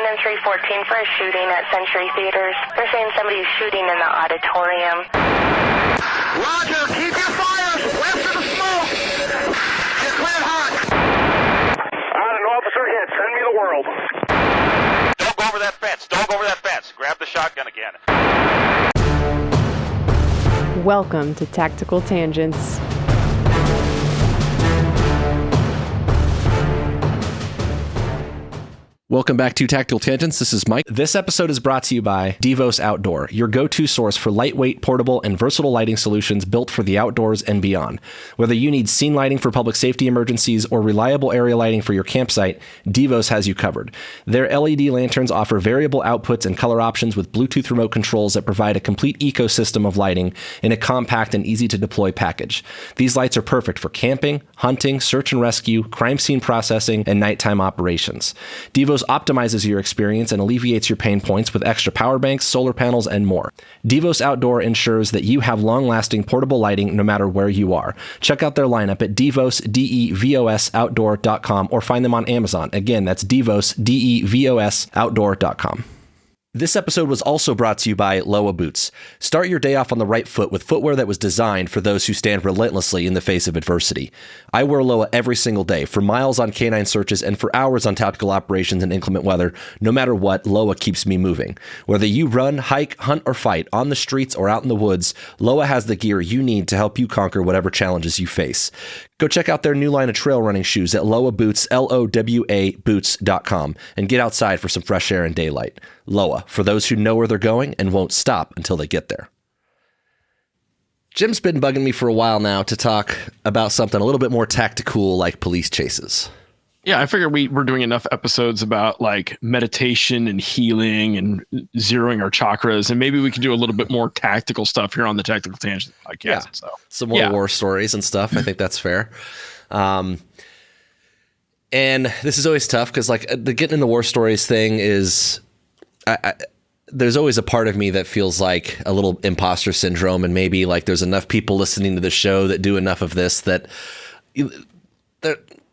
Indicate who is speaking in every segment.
Speaker 1: in 314 for a shooting at Century Theaters. They're saying somebody's shooting in the auditorium.
Speaker 2: Roger, keep your fires west of the smoke. You're cleared hot. An officer hit. Send me the world.
Speaker 3: Don't go over that fence. Don't go over that fence. Grab the shotgun again.
Speaker 4: Welcome to Tactical Tangents.
Speaker 5: Welcome back to Tactical Tangents. This is Mike. This episode is brought to you by Devos Outdoor, your go-to source for lightweight, portable, and versatile lighting solutions built for the outdoors and beyond. Whether you need scene lighting for public safety emergencies or reliable area lighting for your campsite, Devos has you covered. Their LED lanterns offer variable outputs and color options with Bluetooth remote controls that provide a complete ecosystem of lighting in a compact and easy-to-deploy package. These lights are perfect for camping, hunting, search and rescue, crime scene processing, and nighttime operations. Devos optimizes your experience and alleviates your pain points with extra power banks, solar panels, and more. Devos Outdoor ensures that you have long-lasting portable lighting no matter where you are. Check out their lineup at Devos, D-E-V-O-S, outdoor.com or find them on Amazon. Again, that's Devos, D-E-V-O-S, outdoor.com. This episode was also brought to you by Loa Boots. Start your day off on the right foot with footwear that was designed for those who stand relentlessly in the face of adversity. I wear Loa every single day, for miles on canine searches and for hours on tactical operations in inclement weather. No matter what, Loa keeps me moving. Whether you run, hike, hunt, or fight, on the streets or out in the woods, Loa has the gear you need to help you conquer whatever challenges you face. Go check out their new line of trail running shoes at Loa Boots, L-O-W-A Boots.com, and get outside for some fresh air and daylight. Loa, for those who know where they're going and won't stop until they get there. Jim's been bugging me for a while now to talk about something a little bit more tactical, like police chases.
Speaker 6: Yeah, I figured we're doing enough episodes about like meditation and healing and zeroing our chakras, and maybe we could do a little bit more tactical stuff here on the Tactical Tangent podcast.
Speaker 5: Yeah,
Speaker 6: so
Speaker 5: some more war stories and stuff. I think that's fair. And this is always tough because like the getting in the war stories thing is, there's always a part of me that feels like a little imposter syndrome, and maybe like there's enough people listening to the show that do enough of this that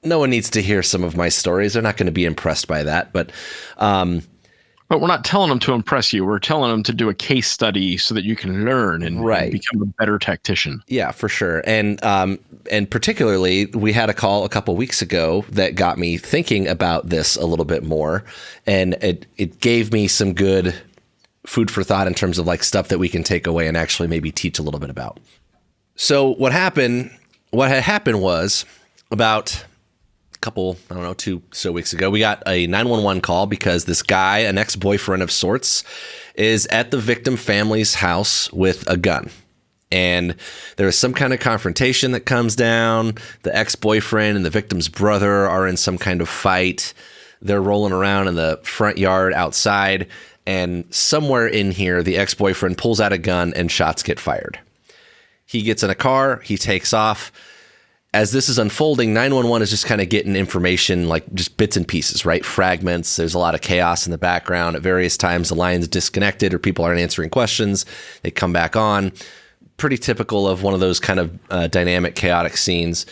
Speaker 5: no one needs to hear some of my stories. They're not going to be impressed by that, but
Speaker 6: we're not telling them to impress you. We're telling them to do a case study so that you can learn and become a better tactician.
Speaker 5: Yeah, for sure. And particularly, we had a call a couple weeks ago that got me thinking about this a little bit more, and it gave me some good food for thought in terms of like stuff that we can take away and actually maybe teach a little bit about. So what had happened was about couple, 2 weeks ago, we got a 911 call because this guy, an ex-boyfriend of sorts, is at the victim family's house with a gun. And there is some kind of confrontation that comes down. The ex-boyfriend and the victim's brother are in some kind of fight. They're rolling around in the front yard outside. And somewhere in here, the ex-boyfriend pulls out a gun and shots get fired. He gets in a car. He takes off. As this is unfolding, 911 is just kind of getting information, like just bits and pieces, right? Fragments. There's a lot of chaos in the background. At various times, the line's disconnected or people aren't answering questions. They come back on. Pretty typical of one of those kind of dynamic, chaotic scenes.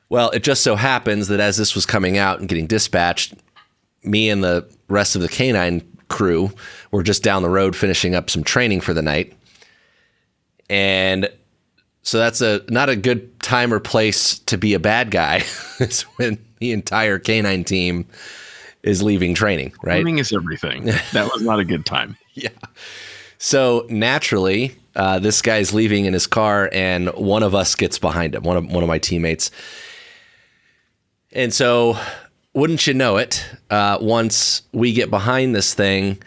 Speaker 5: Well, it just so happens that as this was coming out and getting dispatched, me and the rest of the canine crew were just down the road finishing up some training for the night. And so that's not a good time or place to be a bad guy. It's when the entire canine team is leaving training, right?
Speaker 6: Training is everything. That was not a good time.
Speaker 5: Yeah. So naturally, this guy's leaving in his car, and one of us gets behind him, one of my teammates. And so, wouldn't you know it, once we get behind this thing,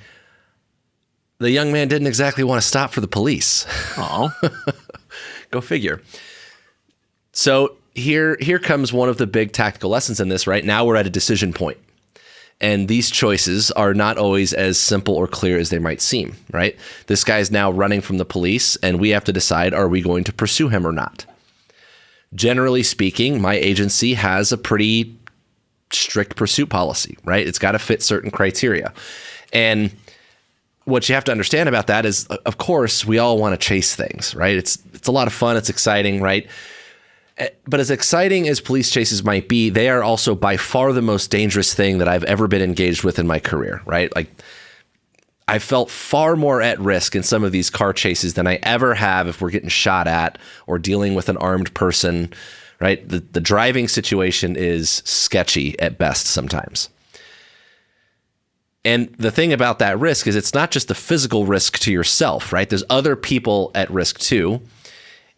Speaker 5: the young man didn't exactly want to stop for the police.
Speaker 6: Oh.
Speaker 5: Go figure. So here comes one of the big tactical lessons in this, right? Now we're at a decision point. And these choices are not always as simple or clear as they might seem, right? This guy's now running from the police, and we have to decide, are we going to pursue him or not? Generally speaking, my agency has a pretty strict pursuit policy, right? It's got to fit certain criteria. And what you have to understand about that is, of course, we all want to chase things, right? It's a lot of fun. It's exciting, right? But as exciting as police chases might be, they are also by far the most dangerous thing that I've ever been engaged with in my career, right? Like, I felt far more at risk in some of these car chases than I ever have if we're getting shot at or dealing with an armed person, right? The driving situation is sketchy at best sometimes. And the thing about that risk is it's not just the physical risk to yourself, right? There's other people at risk too.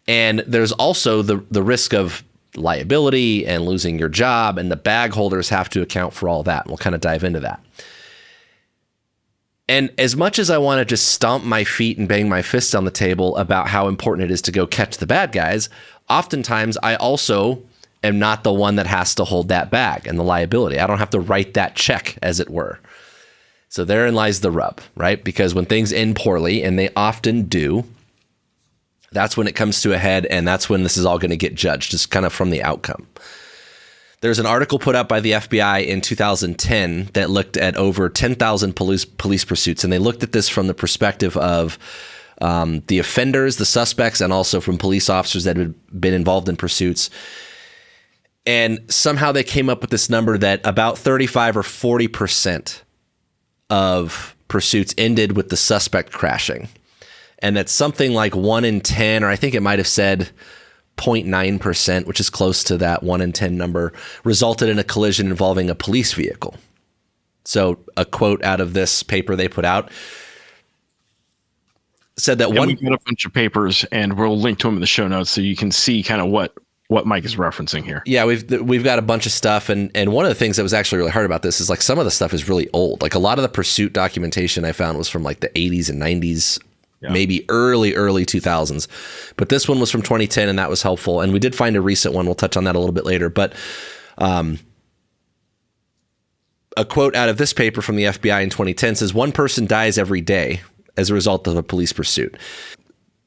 Speaker 5: And there's also the risk of liability and losing your job, and the bag holders have to account for all that. And we'll kind of dive into that. And as much as I want to just stomp my feet and bang my fists on the table about how important it is to go catch the bad guys, oftentimes I also am not the one that has to hold that bag and the liability. I don't have to write that check, as it were. So therein lies the rub, right? Because when things end poorly, and they often do, that's when it comes to a head, and that's when this is all going to get judged, just kind of from the outcome. There's an article put out by the FBI in 2010 that looked at over 10,000 police pursuits, and they looked at this from the perspective of the offenders, the suspects, and also from police officers that had been involved in pursuits. And somehow they came up with this number that about 35 or 40% of pursuits ended with the suspect crashing. And that's something like 1 in 10, or I think it might have said 0.9%, which is close to that 1 in 10 number, resulted in a collision involving a police vehicle. So a quote out of this paper they put out said that
Speaker 6: we got a bunch of papers, and we'll link to them in the show notes so you can see kind of what Mike is referencing here.
Speaker 5: Yeah, we've got a bunch of stuff, and one of the things that was actually really hard about this is like some of the stuff is really old. Like a lot of the pursuit documentation I found was from like the 80s and 90s. Yeah. Maybe early 2000s. But this one was from 2010, and that was helpful. And we did find a recent one. We'll touch on that a little bit later. But a quote out of this paper from the FBI in 2010 says, "One person dies every day as a result of a police pursuit."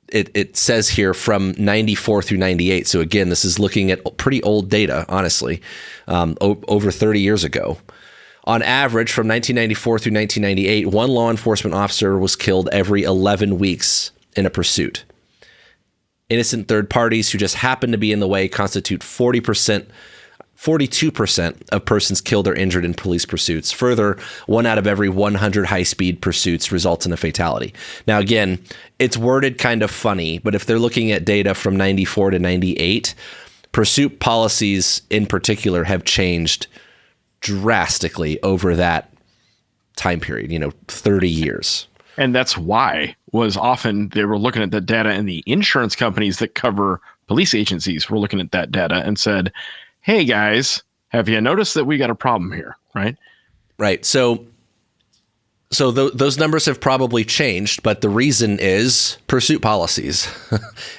Speaker 5: It says here from 94 through 98. So again, this is looking at pretty old data, honestly, over 30 years ago. On average, from 1994 through 1998, one law enforcement officer was killed every 11 weeks in a pursuit. Innocent third parties who just happen to be in the way constitute 42% of persons killed or injured in police pursuits. Further, 1 out of every 100 high-speed pursuits results in a fatality. Now, again, it's worded kind of funny, but if they're looking at data from 94 to 98, pursuit policies in particular have changed drastically over that time period, 30 years.
Speaker 6: And that's why was often they were looking at the data, and the insurance companies that cover police agencies were looking at that data and said, "Hey guys, have you noticed that we got a problem here?" Right.
Speaker 5: Right. So those numbers have probably changed, but the reason is pursuit policies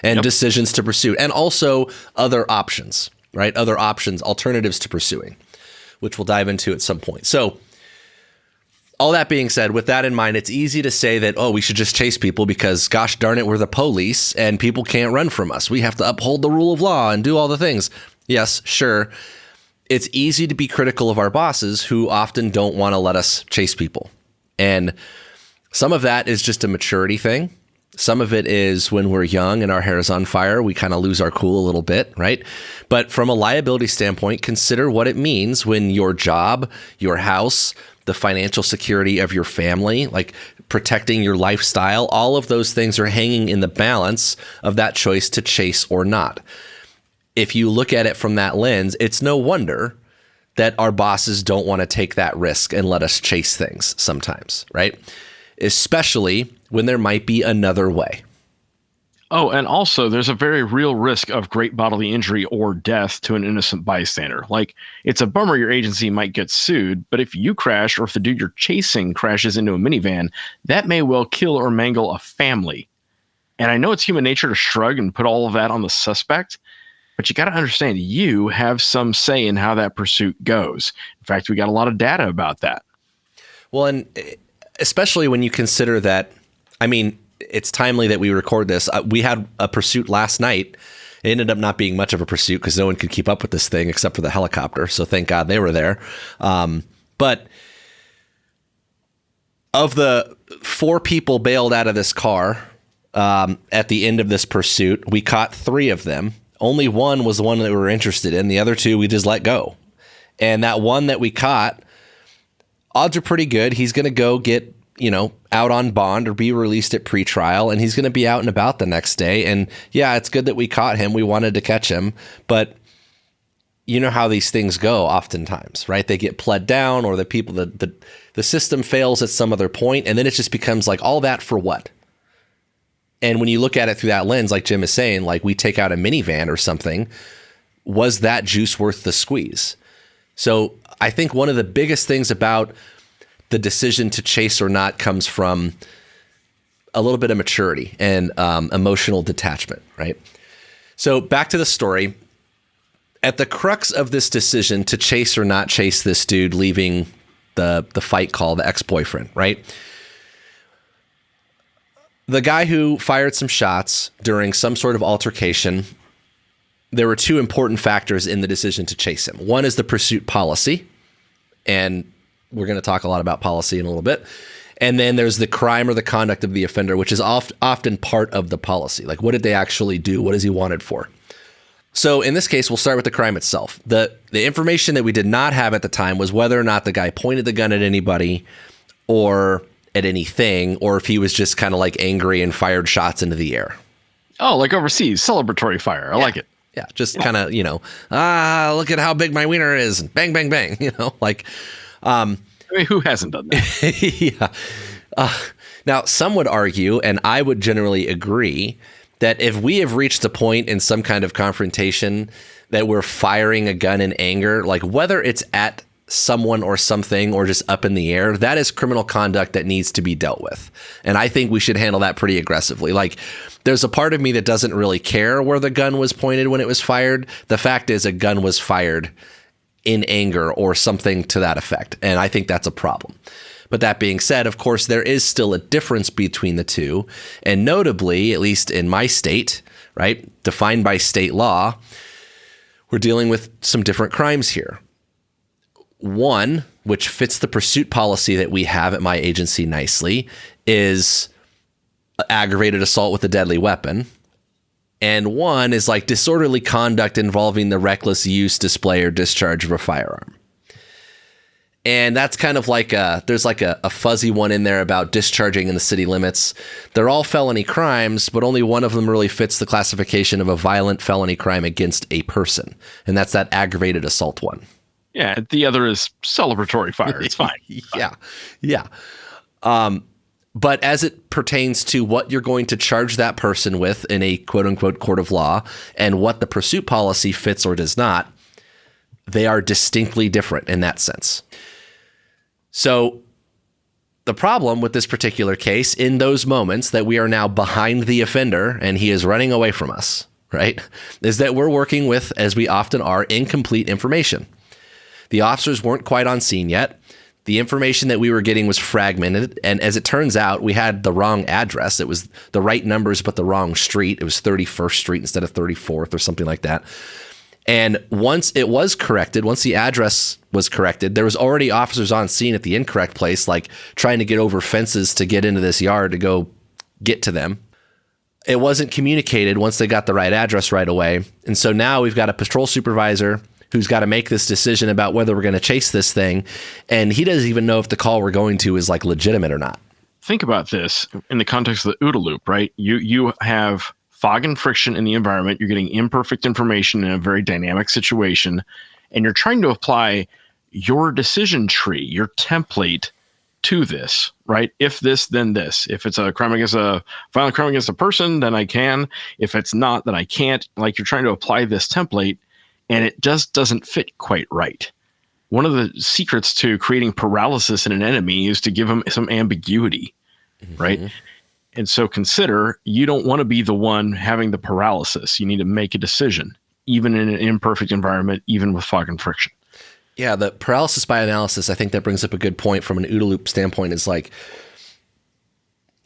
Speaker 5: and decisions to pursue, and also other options, right? Other options, alternatives to pursuing, which we'll dive into at some point. So all that being said, with that in mind, it's easy to say that, we should just chase people because, gosh darn it, we're the police and people can't run from us. We have to uphold the rule of law and do all the things. Yes, sure. It's easy to be critical of our bosses who often don't want to let us chase people. And some of that is just a maturity thing. Some of it is when we're young and our hair is on fire, we kind of lose our cool a little bit, right? But from a liability standpoint, consider what it means when your job, your house, the financial security of your family, like protecting your lifestyle, all of those things are hanging in the balance of that choice to chase or not. If you look at it from that lens, it's no wonder that our bosses don't want to take that risk and let us chase things sometimes, right? Especially when there might be another way.
Speaker 6: Oh, and also there's a very real risk of great bodily injury or death to an innocent bystander. Like, it's a bummer your agency might get sued, but if you crash or if the dude you're chasing crashes into a minivan, that may well kill or mangle a family. And I know it's human nature to shrug and put all of that on the suspect, but you got to understand you have some say in how that pursuit goes. In fact, we got a lot of data about that.
Speaker 5: Well, and especially when you consider that, it's timely that we record this. We had a pursuit last night. It ended up not being much of a pursuit because no one could keep up with this thing except for the helicopter. So thank God they were there. But of the 4 people bailed out of this car at the end of this pursuit, we caught 3 of them. Only one was the one that we were interested in. The other two we just let go. And that one that we caught, odds are pretty good. He's going to go get, out on bond or be released at pretrial, and he's going to be out and about the next day. And yeah, it's good that we caught him. We wanted to catch him, but you know how these things go oftentimes, right? They get pled down, or the system fails at some other point, and then it just becomes like, all that for what? And when you look at it through that lens, like Jim is saying, like we take out a minivan or something, was that juice worth the squeeze? So I think one of the biggest things about the decision to chase or not comes from a little bit of maturity and emotional detachment, right? So back to the story. At the crux of this decision to chase or not chase this dude leaving the fight call, the ex-boyfriend, right? The guy who fired some shots during some sort of altercation, there were two important factors in the decision to chase him. One is the pursuit policy, and we're going to talk a lot about policy in a little bit. And then there's the crime or the conduct of the offender, which is often part of the policy. Like, what did they actually do? What is he wanted for? So in this case, we'll start with the crime itself. The information that we did not have at the time was whether or not the guy pointed the gun at anybody or at anything, or if he was just kind of like angry and fired shots into the air.
Speaker 6: Oh, like overseas, celebratory fire. I like it.
Speaker 5: Yeah, just kind of, look at how big my wiener is. Bang, bang, bang.
Speaker 6: I mean, who hasn't done that?
Speaker 5: Yeah. Now, some would argue, and I would generally agree, that if we have reached a point in some kind of confrontation that we're firing a gun in anger, like whether it's at someone or something or just up in the air, that is criminal conduct that needs to be dealt with. And I think we should handle that pretty aggressively. Like, there's a part of me that doesn't really care where the gun was pointed when it was fired. The fact is, a gun was fired in anger or something to that effect. And I think that's a problem. But that being said, of course, there is still a difference between the two. And notably, at least in my state, right, defined by state law, we're dealing with some different crimes here. One, which fits the pursuit policy that we have at my agency nicely, is aggravated assault with a deadly weapon. And one is like disorderly conduct involving the reckless use, display, or discharge of a firearm. And that's kind of like there's like a fuzzy one in there about discharging in the city limits. They're all felony crimes, but only one of them really fits the classification of a violent felony crime against a person. And that's that aggravated assault one.
Speaker 6: Yeah, the other is celebratory fire. It's fine.
Speaker 5: Yeah. But as it pertains to what you're going to charge that person with in a quote unquote court of law and what the pursuit policy fits or does not, they are distinctly different in that sense. So the problem with this particular case, in those moments that we are now behind the offender and he is running away from us, right, is that we're working with, as we often are, incomplete information. The officers weren't quite on scene yet. The information that we were getting was fragmented. And as it turns out, we had the wrong address. It was the right numbers, but the wrong street. It was 31st Street instead of 34th or something like that. And once it was corrected, once the address was corrected, there was already officers on scene at the incorrect place, like trying to get over fences to get into this yard to go get to them. It wasn't communicated once they got the right address right away. And so now we've got a patrol supervisor who's got to make this decision about whether we're going to chase this thing. And he doesn't even know if the call we're going to is like legitimate or not.
Speaker 6: Think about this in the context of the OODA loop, right? You have fog and friction in the environment. You're getting imperfect information in a very dynamic situation, and you're trying to apply your decision tree, your template to this, right? If this, then this. If it's a violent crime against a person, then I can. If it's not, then I can't. Like, you're trying to apply this template, and it just doesn't fit quite right. One of the secrets to creating paralysis in an enemy is to give them some ambiguity, right? And so consider, you don't want to be the one having the paralysis. You need to make a decision, even in an imperfect environment, even with fog and friction.
Speaker 5: Yeah, the paralysis by analysis, I think that brings up a good point from an OODA loop standpoint, is like,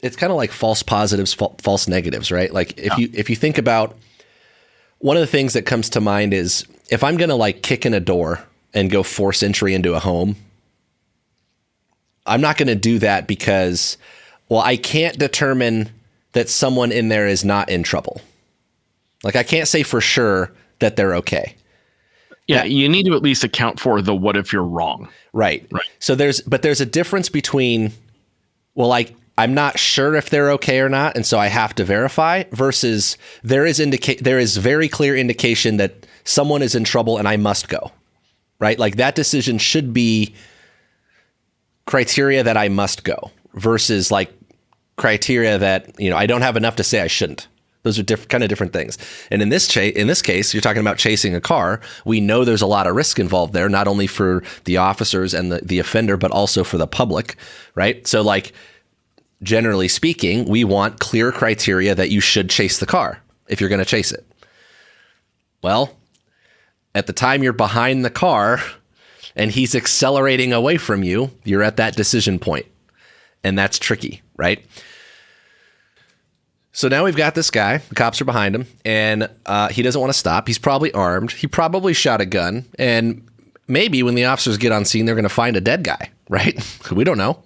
Speaker 5: it's kind of like false positives, false negatives, right? Like if you think about, one of the things that comes to mind is if I'm going to like kick in a door and go force entry into a home, I'm not going to do that because, well, I can't determine that someone in there is not in trouble. Like, I can't say for sure that they're okay.
Speaker 6: Yeah, you need to at least account for the what if you're wrong.
Speaker 5: Right. So there's a difference between, well, like, I'm not sure if they're okay or not, and so I have to verify, versus there is very clear indication that someone is in trouble and I must go. Right? Like, that decision should be criteria that I must go versus like criteria that, I don't have enough to say I shouldn't. Those are kind of different things. And in this case, you're talking about chasing a car. We know there's a lot of risk involved there, not only for the officers and the offender, but also for the public, right? So, like, generally speaking, we want clear criteria that you should chase the car if you're going to chase it. Well, at the time you're behind the car and he's accelerating away from you, you're at that decision point. And that's tricky, right? So now we've got this guy, the cops are behind him, and he doesn't want to stop. He's probably armed. He probably shot a gun. And maybe when the officers get on scene, they're going to find a dead guy, right? We don't know.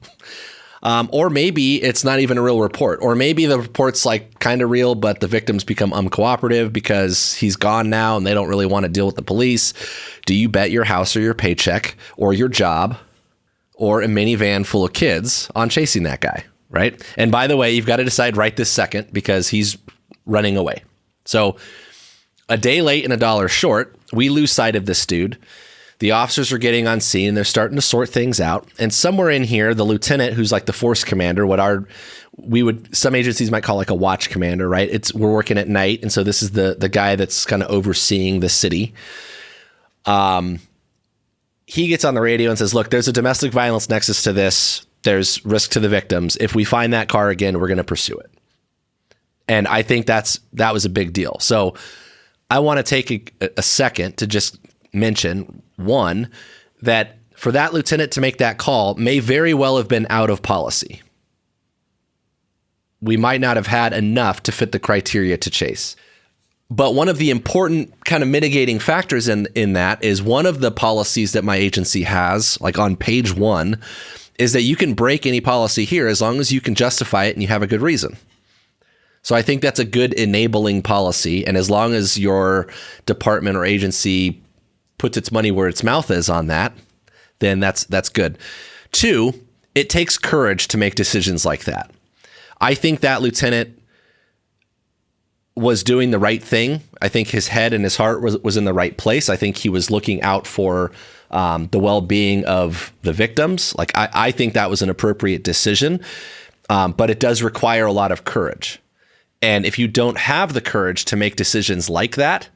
Speaker 5: Or maybe it's not even a real report. Or maybe the report's like kind of real, but the victims become uncooperative because he's gone now and they don't really want to deal with the police. Do you bet your house or your paycheck or your job or a minivan full of kids on chasing that guy? Right. And by the way, you've got to decide right this second because he's running away. So a day late and $1 short, we lose sight of this dude. The officers are getting on scene and they're starting to sort things out. And somewhere in here, the lieutenant, who's like the force commander, some agencies might call like a watch commander, right? We're working at night. And so this is the guy that's kind of overseeing the city. He gets on the radio and says, look, there's a domestic violence nexus to this. There's risk to the victims. If we find that car again, we're going to pursue it. And I think that was a big deal. So I want to take a second to just mention, one, that for that lieutenant to make that call may very well have been out of policy. We might not have had enough to fit the criteria to chase. But one of the important kind of mitigating factors in that is one of the policies that my agency has, like on page 1, is that you can break any policy here as long as you can justify it and you have a good reason. So I think that's a good enabling policy. And as long as your department or agency puts its money where its mouth is on that, then that's good. 2, it takes courage to make decisions like that. I think that lieutenant was doing the right thing. I think his head and his heart was in the right place. I think he was looking out for the well-being of the victims. Like, I think that was an appropriate decision, but it does require a lot of courage. And if you don't have the courage to make decisions like that,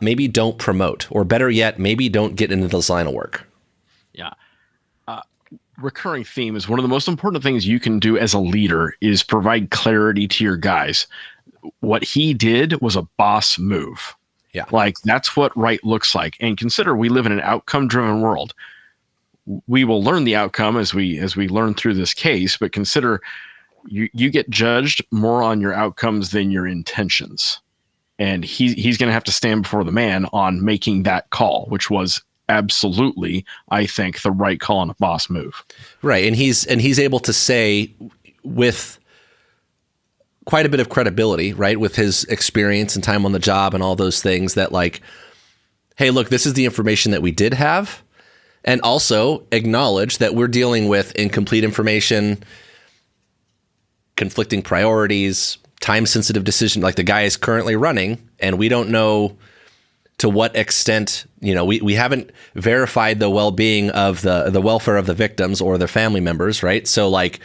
Speaker 5: maybe don't promote, or better yet, maybe don't get into this line of work.
Speaker 6: Yeah. Recurring theme is one of the most important things you can do as a leader is provide clarity to your guys. What he did was a boss move. Yeah. Like, that's what right looks like. And consider we live in an outcome-driven world. We will learn the outcome as we learn through this case, but consider you get judged more on your outcomes than your intentions. And he's going to have to stand before the man on making that call, which was absolutely, I think, the right call on a boss move.
Speaker 5: Right. And he's able to say with quite a bit of credibility, right, with his experience and time on the job and all those things, that like, hey, look, this is the information that we did have, and also acknowledge that we're dealing with incomplete information, conflicting priorities, time-sensitive decision. Like, the guy is currently running, and we don't know to what extent, we haven't verified the well-being of the welfare of the victims or their family members, right? So like,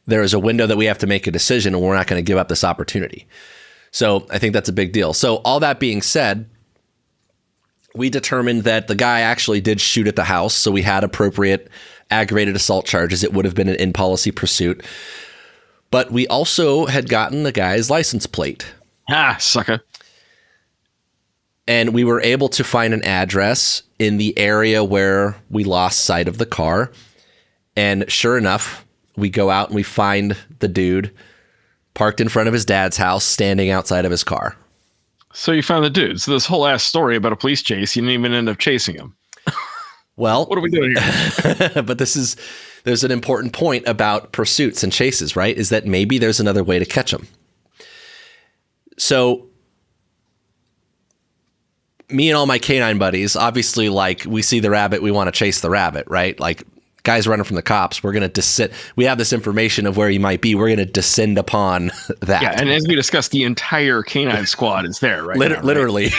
Speaker 5: there is a window that we have to make a decision, and we're not going to give up this opportunity. So I think that's a big deal. So all that being said, we determined that the guy actually did shoot at the house. So we had appropriate aggravated assault charges. It would have been an in-policy pursuit. But we also had gotten the guy's license plate.
Speaker 6: Ah, sucker.
Speaker 5: And we were able to find an address in the area where we lost sight of the car. And sure enough, we go out and we find the dude parked in front of his dad's house, standing outside of his car.
Speaker 6: So you found the dude. So this whole ass story about a police chase, you didn't even end up chasing him.
Speaker 5: Well,
Speaker 6: what are we doing here?
Speaker 5: But there's an important point about pursuits and chases, right? Is that maybe there's another way to catch them. So me and all my canine buddies, obviously, like, we see the rabbit, we want to chase the rabbit, right? Like, guys running from the cops, we're going to descend. We have this information of where he might be. We're going to descend upon that.
Speaker 6: Yeah, and as we discussed, the entire canine squad is there, right?
Speaker 5: Literally,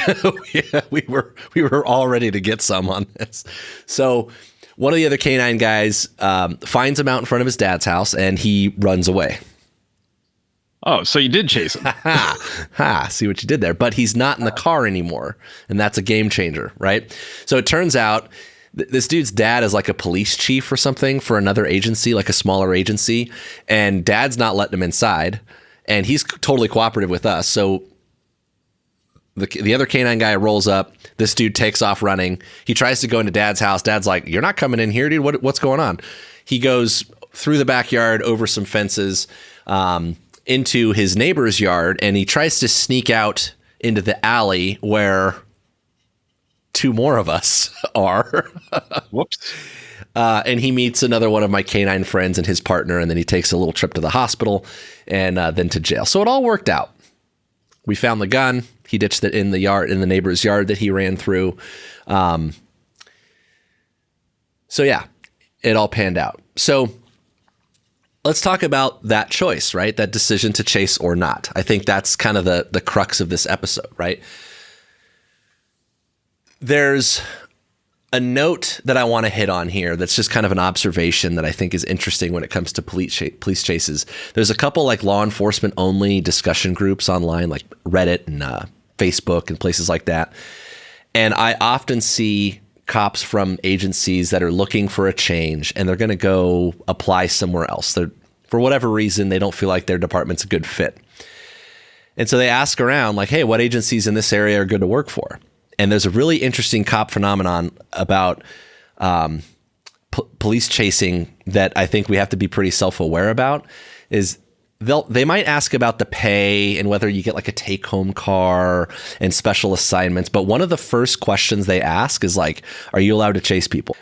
Speaker 5: yeah, we were all ready to get some on this. So one of the other canine guys finds him out in front of his dad's house, and he runs away.
Speaker 6: Oh, so you did chase him.
Speaker 5: See what you did there. But he's not in the car anymore, and that's a game changer, right? So it turns out this dude's dad is like a police chief or something for another agency, like a smaller agency, and dad's not letting him inside, and he's totally cooperative with us. So the other canine guy rolls up. This dude takes off running. He tries to go into dad's house. Dad's like, "You're not coming in here, dude. What's going on?" He goes through the backyard, over some fences, into his neighbor's yard, and he tries to sneak out into the alley where two more of us are.
Speaker 6: Whoops.
Speaker 5: And he meets another one of my canine friends and his partner, and then he takes a little trip to the hospital and then to jail. So it all worked out. We found the gun. He ditched it in the yard, in the neighbor's yard that he ran through. So yeah, it all panned out. So let's talk about that choice, right? That decision to chase or not. I think that's kind of the crux of this episode, right? There's a note that I want to hit on here that's just kind of an observation that I think is interesting when it comes to police chases. There's a couple like law enforcement only discussion groups online, like Reddit and Facebook and places like that. And I often see cops from agencies that are looking for a change, and they're going to go apply somewhere else. They're, for whatever reason, they don't feel like their department's a good fit. And so they ask around like, hey, what agencies in this area are good to work for? And there's a really interesting cop phenomenon about police chasing that I think we have to be pretty self-aware about. Is they might ask about the pay and whether you get like a take-home car and special assignments. But one of the first questions they ask is like, are you allowed to chase people?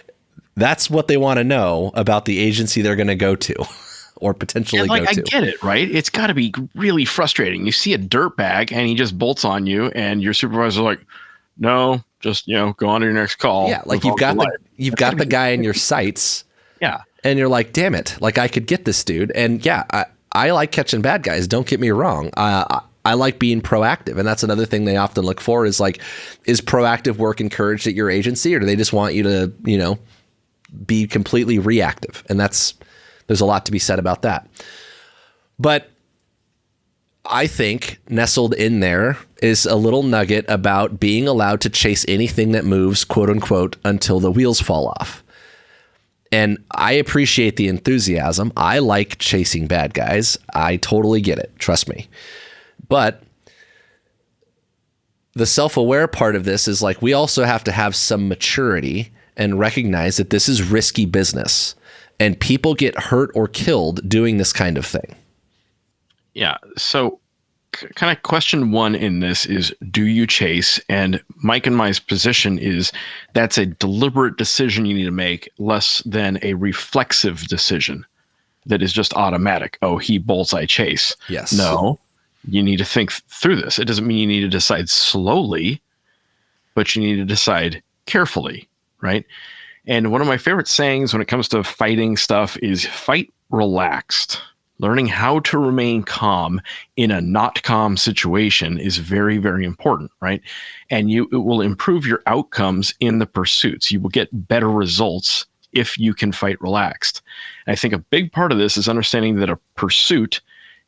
Speaker 5: That's what they want to know about the agency they're going to go to or potentially go to.
Speaker 6: I get it, right? It's got to be really frustrating. You see a dirtbag and he just bolts on you, and your supervisor's like, no, just, go on to your next call.
Speaker 5: Yeah, like you've got the guy in your sights.
Speaker 6: Yeah.
Speaker 5: And you're like, damn it, like I could get this dude. And yeah, I like catching bad guys. Don't get me wrong. I like being proactive. And that's another thing they often look for is like, is proactive work encouraged at your agency, or do they just want you to, be completely reactive? And there's a lot to be said about that. But I think nestled in there is a little nugget about being allowed to chase anything that moves, quote unquote, until the wheels fall off. And I appreciate the enthusiasm. I like chasing bad guys. I totally get it. Trust me. But the self-aware part of this is like, we also have to have some maturity and recognize that this is risky business and people get hurt or killed doing this kind of thing.
Speaker 6: Yeah. So kind of question one in this is, do you chase? And Mike and my position is that's a deliberate decision you need to make, less than a reflexive decision that is just automatic. Oh, he bolts, I chase.
Speaker 5: Yes.
Speaker 6: No, you need to think through this. It doesn't mean you need to decide slowly, but you need to decide carefully, right? And one of my favorite sayings when it comes to fighting stuff is fight relaxed. Learning how to remain calm in a not calm situation is very, very important, right? And it will improve your outcomes in the pursuits. You will get better results if you can fight relaxed. And I think a big part of this is understanding that a pursuit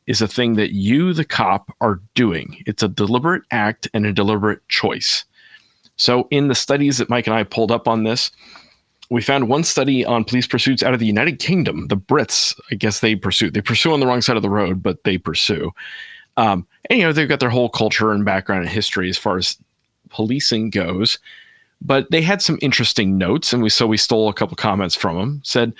Speaker 6: is a thing that you, the cop, are doing. It's a deliberate act and a deliberate choice. So in the studies that Mike and I pulled up on this, we found one study on police pursuits out of the United Kingdom. The Brits, I guess they pursue on the wrong side of the road, but they pursue. And, they've got their whole culture and background and history as far as policing goes. But they had some interesting notes, and we stole a couple comments from them. Said,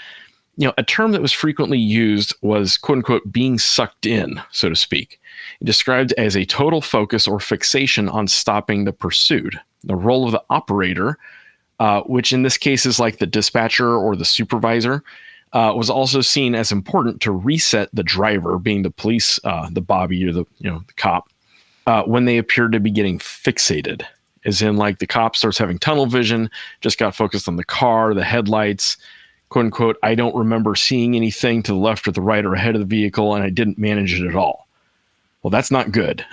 Speaker 6: a term that was frequently used was, quote unquote, being sucked in, so to speak. Described as a total focus or fixation on stopping the pursuit. The role of the operator, which in this case is like the dispatcher or the supervisor, was also seen as important to reset the driver, being the police, the Bobby or the cop, when they appeared to be getting fixated. as in like the cop starts having tunnel vision, just got focused on the car, the headlights, quote unquote, I don't remember seeing anything to the left or the right or ahead of the vehicle, and I didn't manage it at all. Well, that's not good.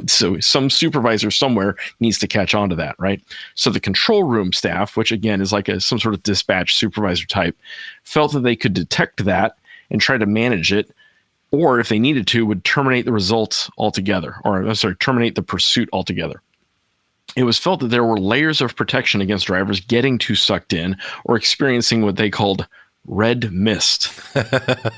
Speaker 6: So some supervisor somewhere needs to catch on to that, right? So the control room staff, which again is like some sort of dispatch supervisor type, felt that they could detect that and try to manage it, or if they needed to, would terminate the results altogether, or terminate the pursuit altogether. It was felt that there were layers of protection against drivers getting too sucked in or experiencing what they called red mist.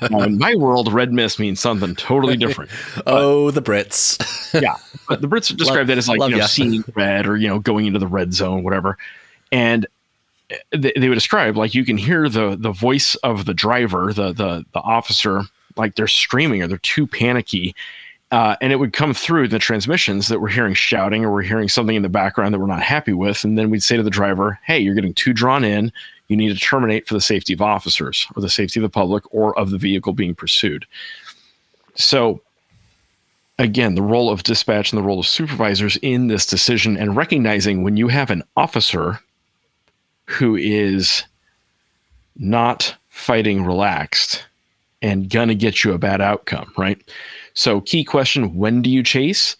Speaker 6: Now, in my world, red mist means something totally different.
Speaker 5: The Brits.
Speaker 6: Yeah, but the Brits describe that as like, seeing red or, going into the red zone, whatever. And they would describe, like, you can hear the voice of the driver, the officer, like they're screaming or they're too panicky. And it would come through the transmissions that we're hearing shouting or we're hearing something in the background that we're not happy with. And then we'd say to the driver, hey, you're getting too drawn in. You need to terminate for the safety of officers or the safety of the public or of the vehicle being pursued. So again, the role of dispatch and the role of supervisors in this decision, and recognizing when you have an officer who is not fighting relaxed and gonna get you a bad outcome, right? So key question, when do you chase?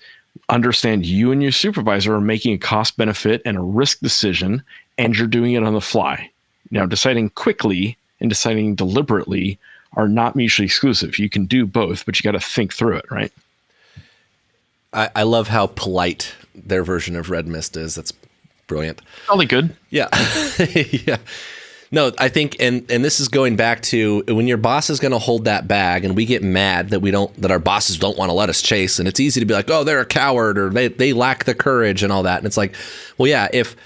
Speaker 6: Understand you and your supervisor are making a cost benefit and a risk decision, and you're doing it on the fly. Now, deciding quickly and deciding deliberately are not mutually exclusive. You can do both, but you got to think through it, right?
Speaker 5: I love how polite their version of red mist is. That's brilliant.
Speaker 6: Probably good.
Speaker 5: Yeah. Yeah. No, I think, and this is going back to when your boss is going to hold that bag and we get mad that our bosses don't want to let us chase. And it's easy to be like, oh, they're a coward or they lack the courage and all that. And it's like, well, yeah, if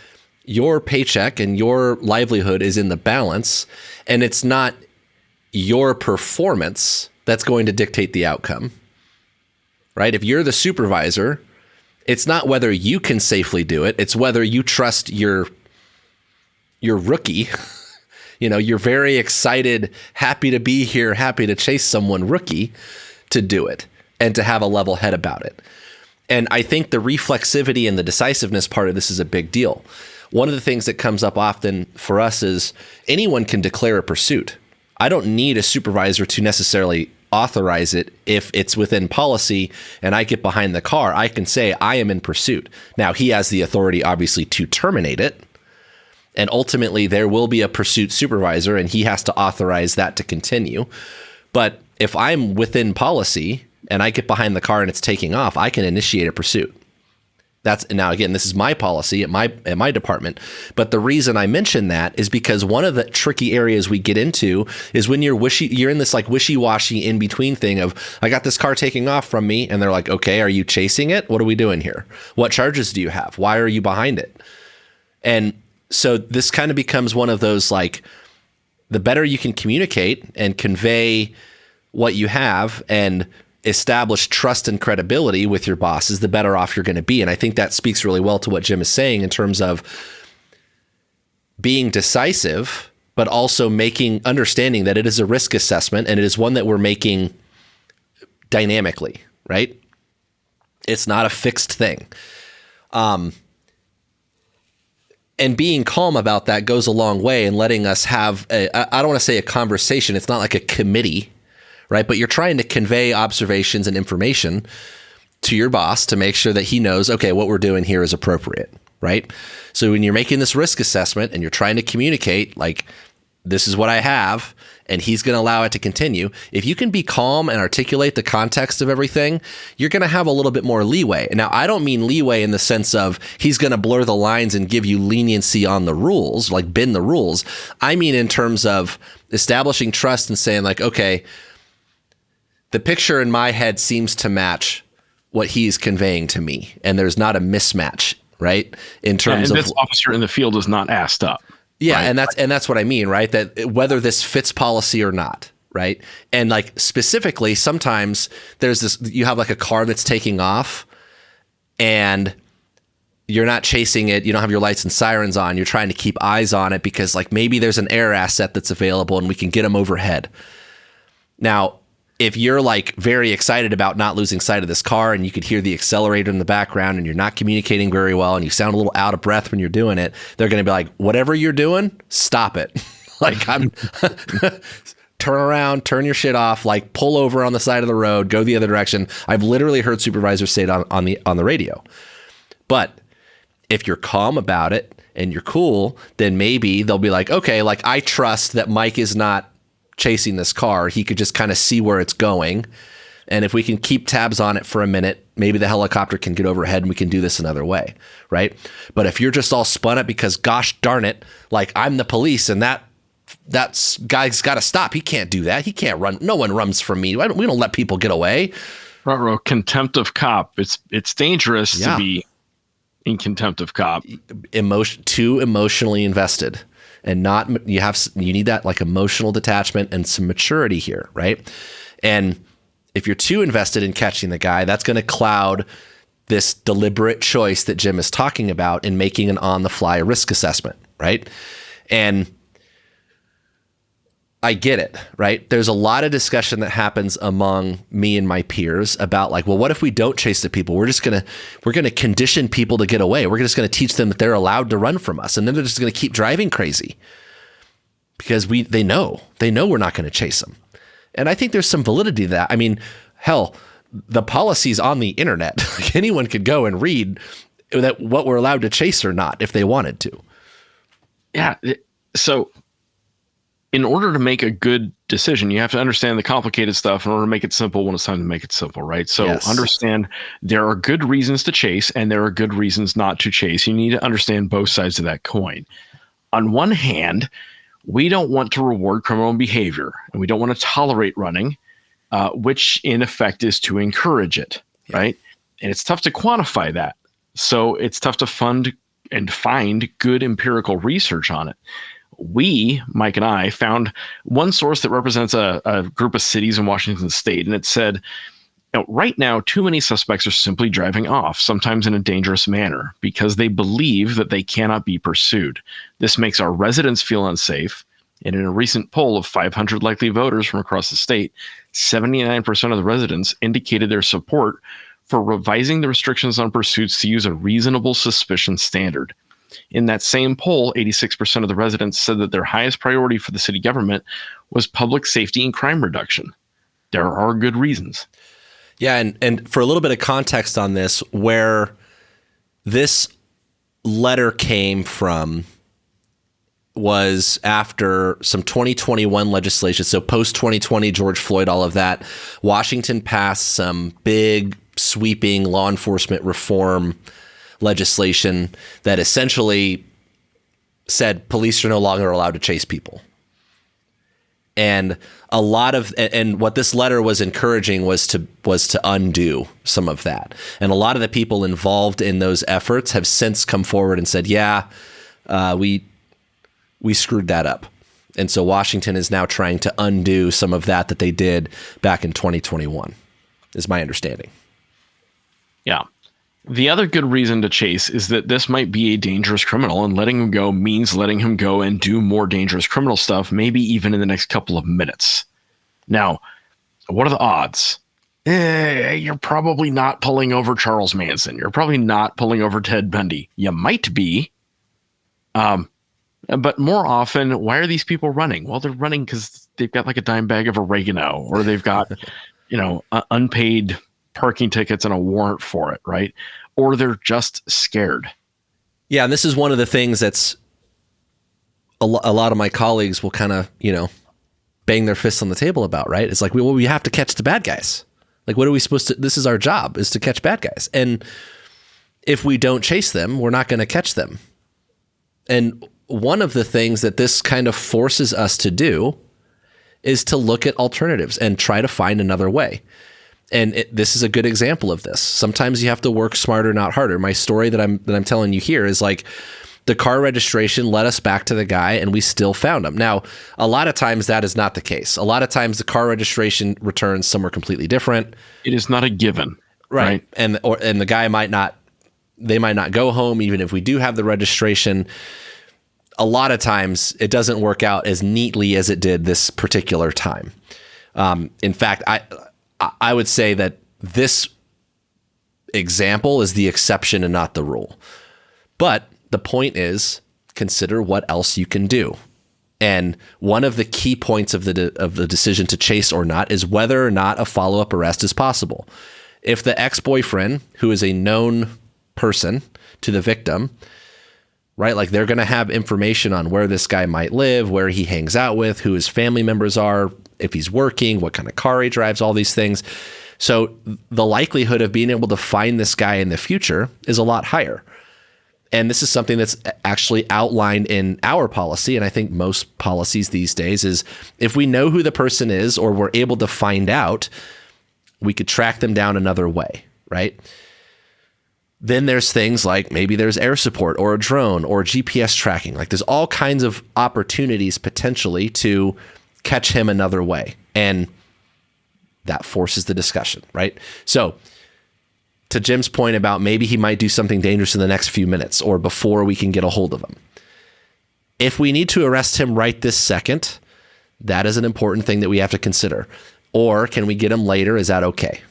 Speaker 5: your paycheck and your livelihood is in the balance and it's not your performance that's going to dictate the outcome, right? If you're the supervisor, it's not whether you can safely do it. It's whether you trust your rookie. You're very excited, happy to be here, happy to chase someone rookie to do it and to have a level head about it. And I think the reflexivity and the decisiveness part of this is a big deal. One of the things that comes up often for us is anyone can declare a pursuit. I don't need a supervisor to necessarily authorize it. If it's within policy and I get behind the car, I can say I am in pursuit. Now, he has the authority, obviously, to terminate it. And ultimately, there will be a pursuit supervisor, and he has to authorize that to continue. But if I'm within policy and I get behind the car and it's taking off, I can initiate a pursuit. Now, again, this is my policy at my department. But the reason I mention that is because one of the tricky areas we get into is when you're in this like wishy-washy in between thing of, I got this car taking off from me, and they're like, okay, are you chasing it? What are we doing here? What charges do you have? Why are you behind it? And so this kind of becomes one of those, like, the better you can communicate and convey what you have and establish trust and credibility with your bosses, the better off you're going to be. And I think that speaks really well to what Jim is saying in terms of being decisive, but also understanding that it is a risk assessment and it is one that we're making dynamically, right? It's not a fixed thing. And being calm about that goes a long way in letting us have I don't want to say a conversation. It's not like a committee, right? But you're trying to convey observations and information to your boss to make sure that he knows, okay, what we're doing here is appropriate, right? So when you're making this risk assessment and you're trying to communicate, like, this is what I have, and he's going to allow it to continue. If you can be calm and articulate the context of everything, you're going to have a little bit more leeway. Now, I don't mean leeway in the sense of he's going to blur the lines and give you leniency on the rules, like bend the rules. I mean in terms of establishing trust and saying, like, okay, the picture in my head seems to match what he's conveying to me, and there's not a mismatch, right? In terms of
Speaker 6: this officer in the field is not assed up.
Speaker 5: Yeah,
Speaker 6: right?
Speaker 5: and that's what I mean, right? That whether this fits policy or not, right? And like specifically, sometimes there's this, you have like a car that's taking off and you're not chasing it, you don't have your lights and sirens on, you're trying to keep eyes on it because like maybe there's an air asset that's available and we can get them overhead. Now, if you're like very excited about not losing sight of this car and you could hear the accelerator in the background and you're not communicating very well and you sound a little out of breath when you're doing it, they're going to be like, whatever you're doing, stop it. Like I'm turn around, turn your shit off, like pull over on the side of the road, go the other direction. I've literally heard supervisors say it on the radio. But if you're calm about it and you're cool, then maybe they'll be like, okay, like I trust that Mike is not chasing this car. He could just kind of see where it's going. And if we can keep tabs on it for a minute, maybe the helicopter can get overhead and we can do this another way, right? But if you're just all spun up because gosh darn it, like I'm the police and that's guy's got to stop. He can't do that. He can't run. No one runs from me. We don't let people get away.
Speaker 6: Contempt of cop. It's dangerous to be in contempt of cop.
Speaker 5: Too emotionally invested. And you need that like emotional detachment and some maturity here, right? And if you're too invested in catching the guy, that's going to cloud this deliberate choice that Jim is talking about in making an on-the-fly risk assessment, right? And I get it, right? There's a lot of discussion that happens among me and my peers about like, well, what if we don't chase the people? We're going to condition people to get away. We're just going to teach them that they're allowed to run from us. And then they're just going to keep driving crazy because they know we're not going to chase them. And I think there's some validity to that. I mean, hell, the policy's on the internet. Like anyone could go and read that what we're allowed to chase or not if they wanted to.
Speaker 6: Yeah. So in order to make a good decision, you have to understand the complicated stuff in order to make it simple when it's time to make it simple, right? So Understand there are good reasons to chase and there are good reasons not to chase. You need to understand both sides of that coin. On one hand, we don't want to reward criminal behavior and we don't want to tolerate running, which in effect is to encourage it, right? And it's tough to quantify that. So it's tough to fund and find good empirical research on it. Mike and I, found one source that represents a group of cities in Washington state. And it said, right now, too many suspects are simply driving off, sometimes in a dangerous manner, because they believe that they cannot be pursued. This makes our residents feel unsafe. And in a recent poll of 500 likely voters from across the state, 79% of the residents indicated their support for revising the restrictions on pursuits to use a reasonable suspicion standard. In that same poll, 86% of the residents said that their highest priority for the city government was public safety and crime reduction. There are good reasons.
Speaker 5: Yeah, and for a little bit of context on this, where this letter came from was after some 2021 legislation. So post 2020, George Floyd, all of that, Washington passed some big sweeping law enforcement reform legislation that essentially said police are no longer allowed to chase people. And what this letter was encouraging was to undo some of that. And a lot of the people involved in those efforts have since come forward and said, we screwed that up. And so Washington is now trying to undo some of that they did back in 2021, is my understanding.
Speaker 6: Yeah. The other good reason to chase is that this might be a dangerous criminal, and letting him go means letting him go and do more dangerous criminal stuff, maybe even in the next couple of minutes. Now, what are the odds? You're probably not pulling over Charles Manson. You're probably not pulling over Ted Bundy. You might be. But more often, why are these people running? Well, they're running because they've got like a dime bag of oregano, or they've got, unpaid parking tickets and a warrant for it, right? Or they're just scared.
Speaker 5: Yeah, and this is one of the things that's a lot of my colleagues will kind of, bang their fists on the table about, right? It's like, we have to catch the bad guys. Like, what are we supposed to, this is our job, is to catch bad guys. And if we don't chase them, we're not going to catch them. And one of the things that this kind of forces us to do is to look at alternatives and try to find another way. And this is a good example of this. Sometimes you have to work smarter, not harder. My story that I'm telling you here is like the car registration led us back to the guy and we still found him. Now, a lot of times that is not the case. A lot of times the car registration returns somewhere completely different.
Speaker 6: It is not a given. Right.
Speaker 5: And the guy might not go home even if we do have the registration. A lot of times it doesn't work out as neatly as it did this particular time. In fact, I would say that this example is the exception and not the rule. But the point is, consider what else you can do. And one of the key points of the decision to chase or not is whether or not a follow-up arrest is possible. If the ex-boyfriend, who is a known person to the victim, right, like they're going to have information on where this guy might live, where he hangs out with, who his family members are, if he's working, what kind of car he drives, all these things. So the likelihood of being able to find this guy in the future is a lot higher. And this is something that's actually outlined in our policy, and I think most policies these days, is if we know who the person is or we're able to find out, we could track them down another way, right? Then there's things like maybe there's air support or a drone or GPS tracking. Like there's all kinds of opportunities potentially to catch him another way. And that forces the discussion, right? So to Jim's point about maybe he might do something dangerous in the next few minutes or before we can get a hold of him. If we need to arrest him right this second, that is an important thing that we have to consider. Or can we get him later? Is that okay?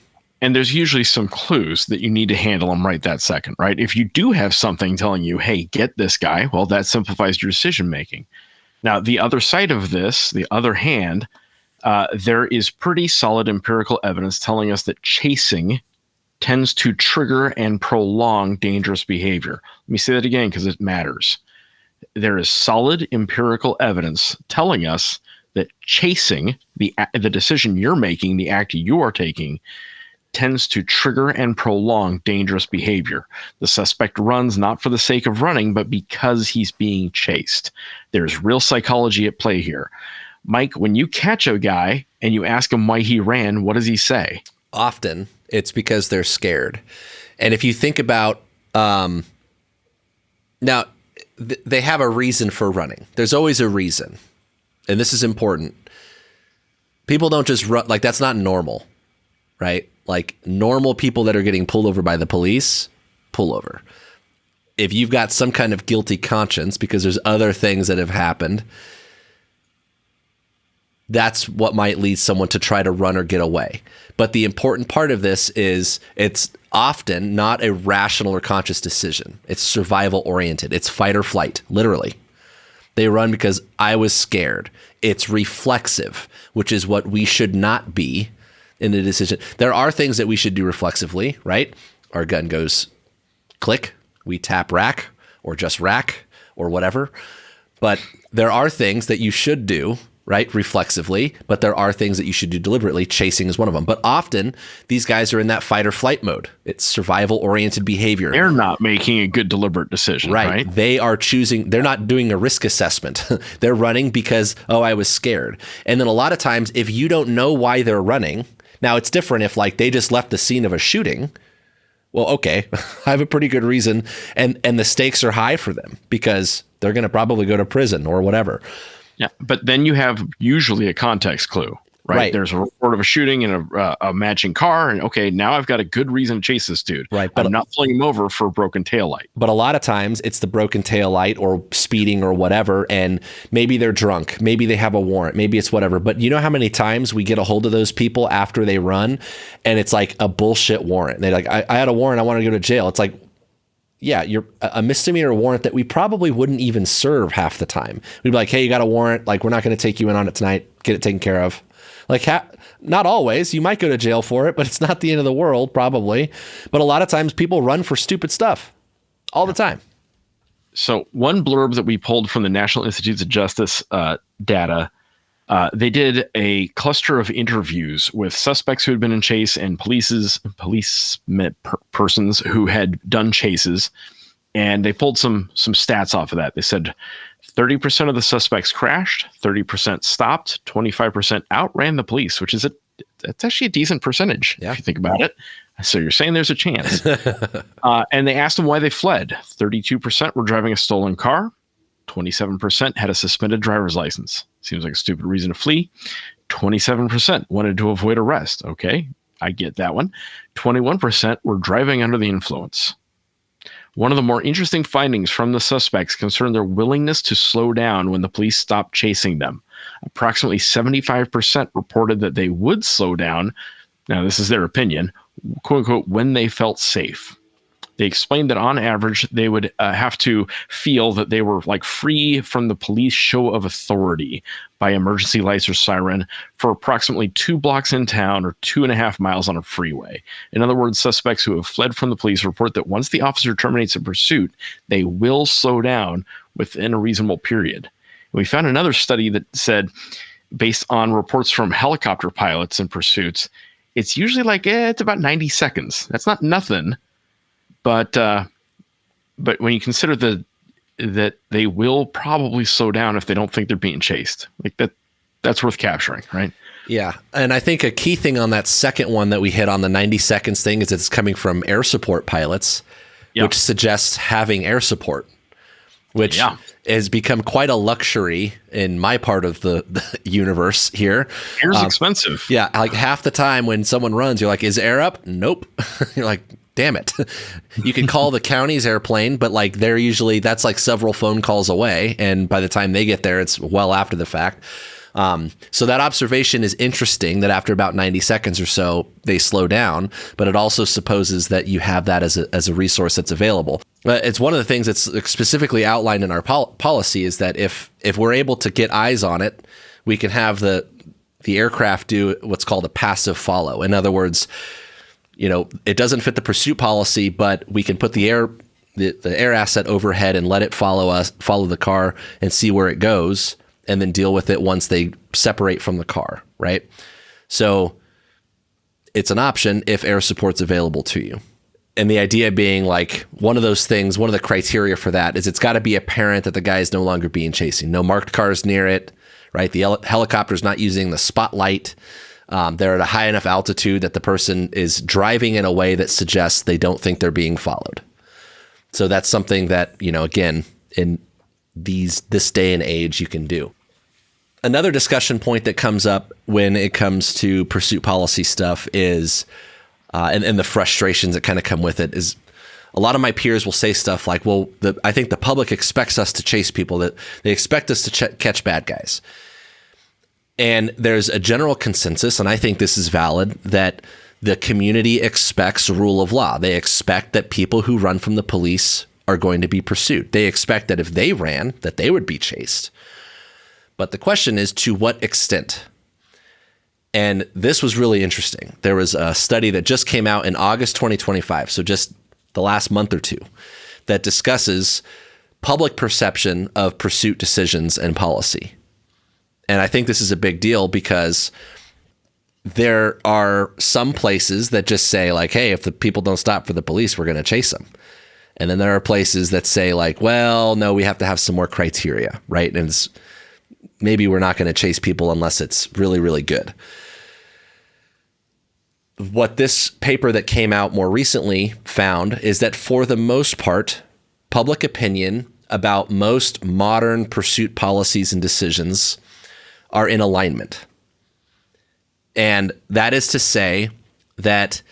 Speaker 6: And there's usually some clues that you need to handle him right that second, right? If you do have something telling you, hey, get this guy, well, that simplifies your decision making. Now, the other side of this, the other hand, there is pretty solid empirical evidence telling us that chasing tends to trigger and prolong dangerous behavior. Let me say that again because it matters. There is solid empirical evidence telling us that chasing, the decision you're making, the act you are taking, tends to trigger and prolong dangerous behavior. The suspect runs not for the sake of running, but because he's being chased. There's real psychology at play here. Mike, when you catch a guy and you ask him why he ran, what does he say?
Speaker 5: Often it's because they're scared. And if you think about, now they have a reason for running. There's always a reason. And this is important. People don't just run, like that's not normal, right? Like normal people that are getting pulled over by the police, pull over. If you've got some kind of guilty conscience because there's other things that have happened, that's what might lead someone to try to run or get away. But the important part of this is it's often not a rational or conscious decision. It's survival oriented. It's fight or flight, literally. They run because I was scared. It's reflexive, which is what we should not be in the decision. There are things that we should do reflexively, right? Our gun goes click, we tap rack or just rack or whatever. But there are things that you should do, right, reflexively, but there are things that you should do deliberately. Chasing is one of them. But often these guys are in that fight or flight mode. It's survival oriented behavior.
Speaker 6: They're not making a good deliberate decision, right?
Speaker 5: They are choosing, they're not doing a risk assessment. They're running because, oh, I was scared. And then a lot of times if you don't know why they're running, now it's different if like they just left the scene of a shooting. Well, okay, I have a pretty good reason. And the stakes are high for them because they're going to probably go to prison or whatever.
Speaker 6: Yeah, but then you have usually a context clue, right? There's a report of a shooting in a matching car, and okay, now I've got a good reason to chase this dude. Right, but I'm not pulling him over for a broken taillight.
Speaker 5: But a lot of times it's the broken taillight or speeding or whatever, and maybe they're drunk, maybe they have a warrant, maybe it's whatever. But you know how many times we get a hold of those people after they run, and it's like a bullshit warrant. They're like, I had a warrant, I want to go to jail. It's like, yeah, you're a misdemeanor warrant that we probably wouldn't even serve half the time. We'd be like, hey, you got a warrant. Like, we're not going to take you in on it tonight. Get it taken care of. Like, not always. You might go to jail for it, but it's not the end of the world, probably. But a lot of times people run for stupid stuff all the time.
Speaker 6: So one blurb that we pulled from the National Institutes of Justice data, they did a cluster of interviews with suspects who had been in chase and persons who had done chases, and they pulled some stats off of that. They said 30% of the suspects crashed, 30% stopped, 25% outran the police, which is that's actually a decent percentage if you think about it. So you're saying there's a chance. And they asked them why they fled. 32% were driving a stolen car. 27% had a suspended driver's license. Seems like a stupid reason to flee. 27% wanted to avoid arrest. Okay, I get that one. 21% were driving under the influence. One of the more interesting findings from the suspects concerned their willingness to slow down when the police stopped chasing them. Approximately 75% reported that they would slow down, now this is their opinion, quote unquote, when they felt safe. They explained that on average, they would have to feel that they were like free from the police show of authority by emergency lights or siren for approximately 2 blocks in town or 2.5 miles on a freeway. In other words, suspects who have fled from the police report that once the officer terminates a pursuit, they will slow down within a reasonable period. We found another study that said, based on reports from helicopter pilots in pursuits, it's usually like, it's about 90 seconds. That's not nothing. But when you consider that they will probably slow down if they don't think they're being chased, like that's worth capturing, right?
Speaker 5: Yeah. And I think a key thing on that second one that we hit on the 90 seconds thing is it's coming from air support pilots, which suggests having air support, which has become quite a luxury in my part of the universe here.
Speaker 6: Air's expensive.
Speaker 5: Yeah. Like half the time when someone runs, you're like, is air up? Nope. You're like, damn it. You can call the county's airplane, but like that's like several phone calls away. And by the time they get there, it's well after the fact. So that observation is interesting that after about 90 seconds or so, they slow down, but it also supposes that you have that as a resource that's available. It's one of the things that's specifically outlined in our policy is that if we're able to get eyes on it, we can have the aircraft do what's called a passive follow. In other words, it doesn't fit the pursuit policy, but we can put the air asset overhead and let it follow the car and see where it goes, and then deal with it once they separate from the car, right? So it's an option if air support's available to you. And the idea being like one of those things, one of the criteria for that is it's got to be apparent that the guy is no longer being chased. No marked cars near it, right? The helicopter's not using the spotlight. They're at a high enough altitude that the person is driving in a way that suggests they don't think they're being followed. So that's something that, again, in this day and age, you can do. Another discussion point that comes up when it comes to pursuit policy stuff is, and the frustrations that kind of come with it is, a lot of my peers will say stuff like, well, I think the public expects us to chase people, that they expect us to catch bad guys. And there's a general consensus, and I think this is valid, that the community expects rule of law. They expect that people who run from the police are going to be pursued. They expect that if they ran, that they would be chased. But the question is, to what extent? And this was really interesting. There was a study that just came out in August 2025, so just the last month or two, that discusses public perception of pursuit decisions and policy. And I think this is a big deal because there are some places that just say like, hey, if the people don't stop for the police, we're going to chase them. And then there are places that say like, well, no, we have to have some more criteria, right? And maybe we're not going to chase people unless it's really, really good. What this paper that came out more recently found is that for the most part, public opinion about most modern pursuit policies and decisions are in alignment. And that is to say that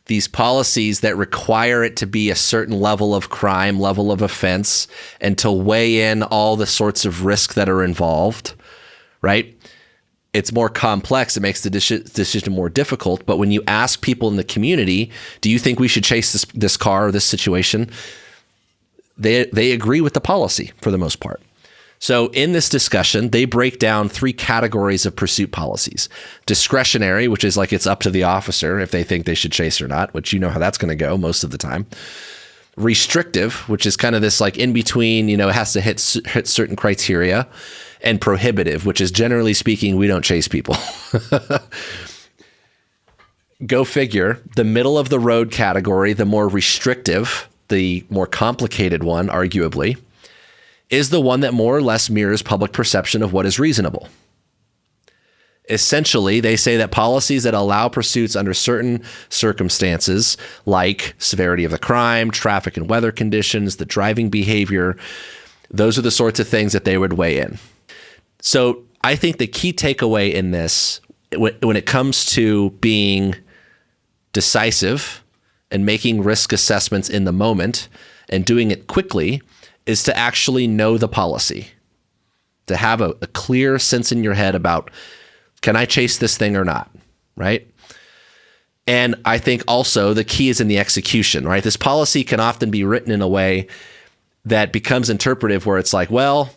Speaker 5: these policies that require it to be a certain level of crime, level of offense, and to weigh in all the sorts of risk that are involved, right? It's more complex. It makes the decision more difficult. But when you ask people in the community, do you think we should chase this car or this situation? They agree with the policy for the most part. So in this discussion, they break down 3 categories of pursuit policies. Discretionary, which is like it's up to the officer if they think they should chase or not, which you know how that's going to go most of the time. Restrictive, which is kind of this like in between, it has to hit certain criteria. And prohibitive, which is generally speaking, we don't chase people. Go figure, the middle of the road category, the more restrictive, the more complicated one, arguably, is the one that more or less mirrors public perception of what is reasonable. Essentially, they say that policies that allow pursuits under certain circumstances, like severity of the crime, traffic and weather conditions, the driving behavior, those are the sorts of things that they would weigh in. So I think the key takeaway in this, when it comes to being decisive and making risk assessments in the moment, and doing it quickly is to actually know the policy, to have a clear sense in your head about, can I chase this thing or not, right? And I think also the key is in the execution, right? This policy can often be written in a way that becomes interpretive, where it's like, well,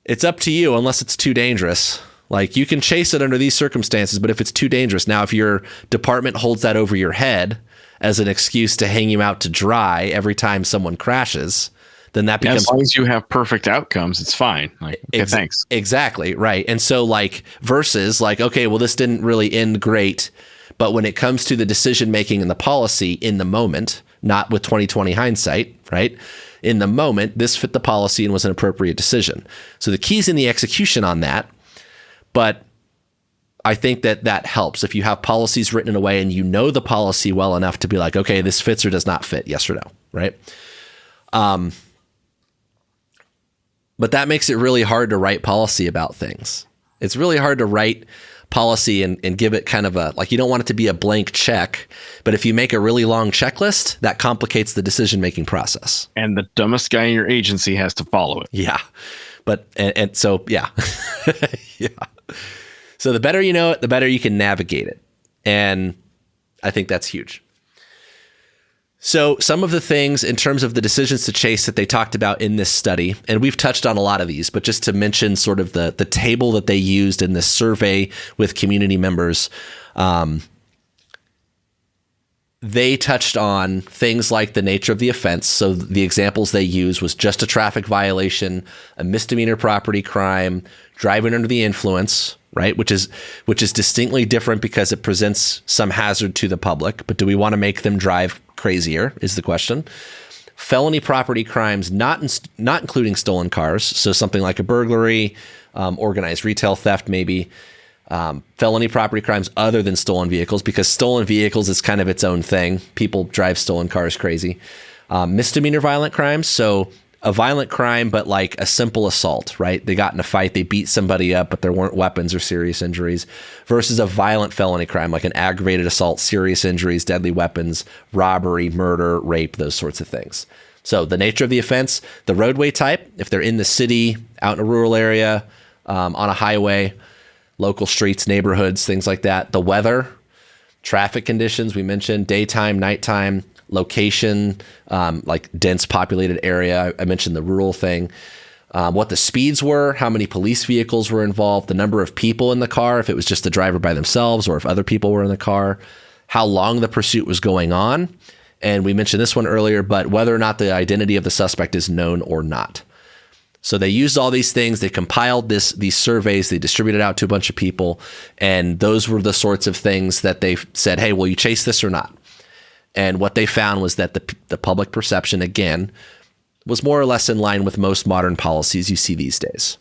Speaker 5: it's up to you unless it's too dangerous. Like, you can chase it under these circumstances, but if it's too dangerous. Now, if your department holds that over your head as an excuse to hang you out to dry every time someone crashes, then that becomes...
Speaker 6: As long as you have perfect outcomes, it's fine. Like, okay, thanks.
Speaker 5: Exactly, right. And so, like, versus like, okay, well, this didn't really end great, but when it comes to the decision-making and the policy in the moment, not with 20/20 hindsight, right? In the moment, this fit the policy and was an appropriate decision. So the key's in the execution on that. But I think that helps if you have policies written in a way and you know the policy well enough to be like, okay, this fits or does not fit, yes or no, right? But that makes it really hard to write policy about things. It's really hard to write policy and give it kind of a, like, you don't want it to be a blank check, but if you make a really long checklist, that complicates the decision-making process.
Speaker 6: And the dumbest guy in your agency has to follow it.
Speaker 5: Yeah. But, and so, yeah. Yeah. So the better you know it, the better you can navigate it. And I think that's huge. So some of the things in terms of the decisions to chase that they talked about in this study, and we've touched on a lot of these, but just to mention sort of the table that they used in this survey with community members, they touched on things like the nature of the offense. So the examples they used was just a traffic violation, a misdemeanor property crime, driving under the influence, right? Which is distinctly different because it presents some hazard to the public. But do we want to make them drive crazier is the question. Felony property crimes, not including stolen cars. So something like a burglary, organized retail theft, maybe. Felony property crimes other than stolen vehicles, because stolen vehicles is kind of its own thing. People drive stolen cars crazy. Misdemeanor violent crimes. So a violent crime, but like a simple assault, right? They got in a fight, they beat somebody up, but there weren't weapons or serious injuries, versus a violent felony crime, like an aggravated assault, serious injuries, deadly weapons, robbery, murder, rape, those sorts of things. So the nature of the offense, the roadway type, if they're in the city, out in a rural area, on a highway, local streets, neighborhoods, things like that. The weather, traffic conditions, we mentioned daytime, nighttime, location, like dense populated area. I mentioned the rural thing. What the speeds were, how many police vehicles were involved, the number of people in the car, if it was just the driver by themselves or if other people were in the car, how long the pursuit was going on. And we mentioned this one earlier, but whether or not the identity of the suspect is known or not. So they used all these things. They compiled these surveys. They distributed out to a bunch of people. And those were the sorts of things that they said, hey, will you chase this or not? And what they found was that the public perception, again, was more or less in line with most modern policies you see these days.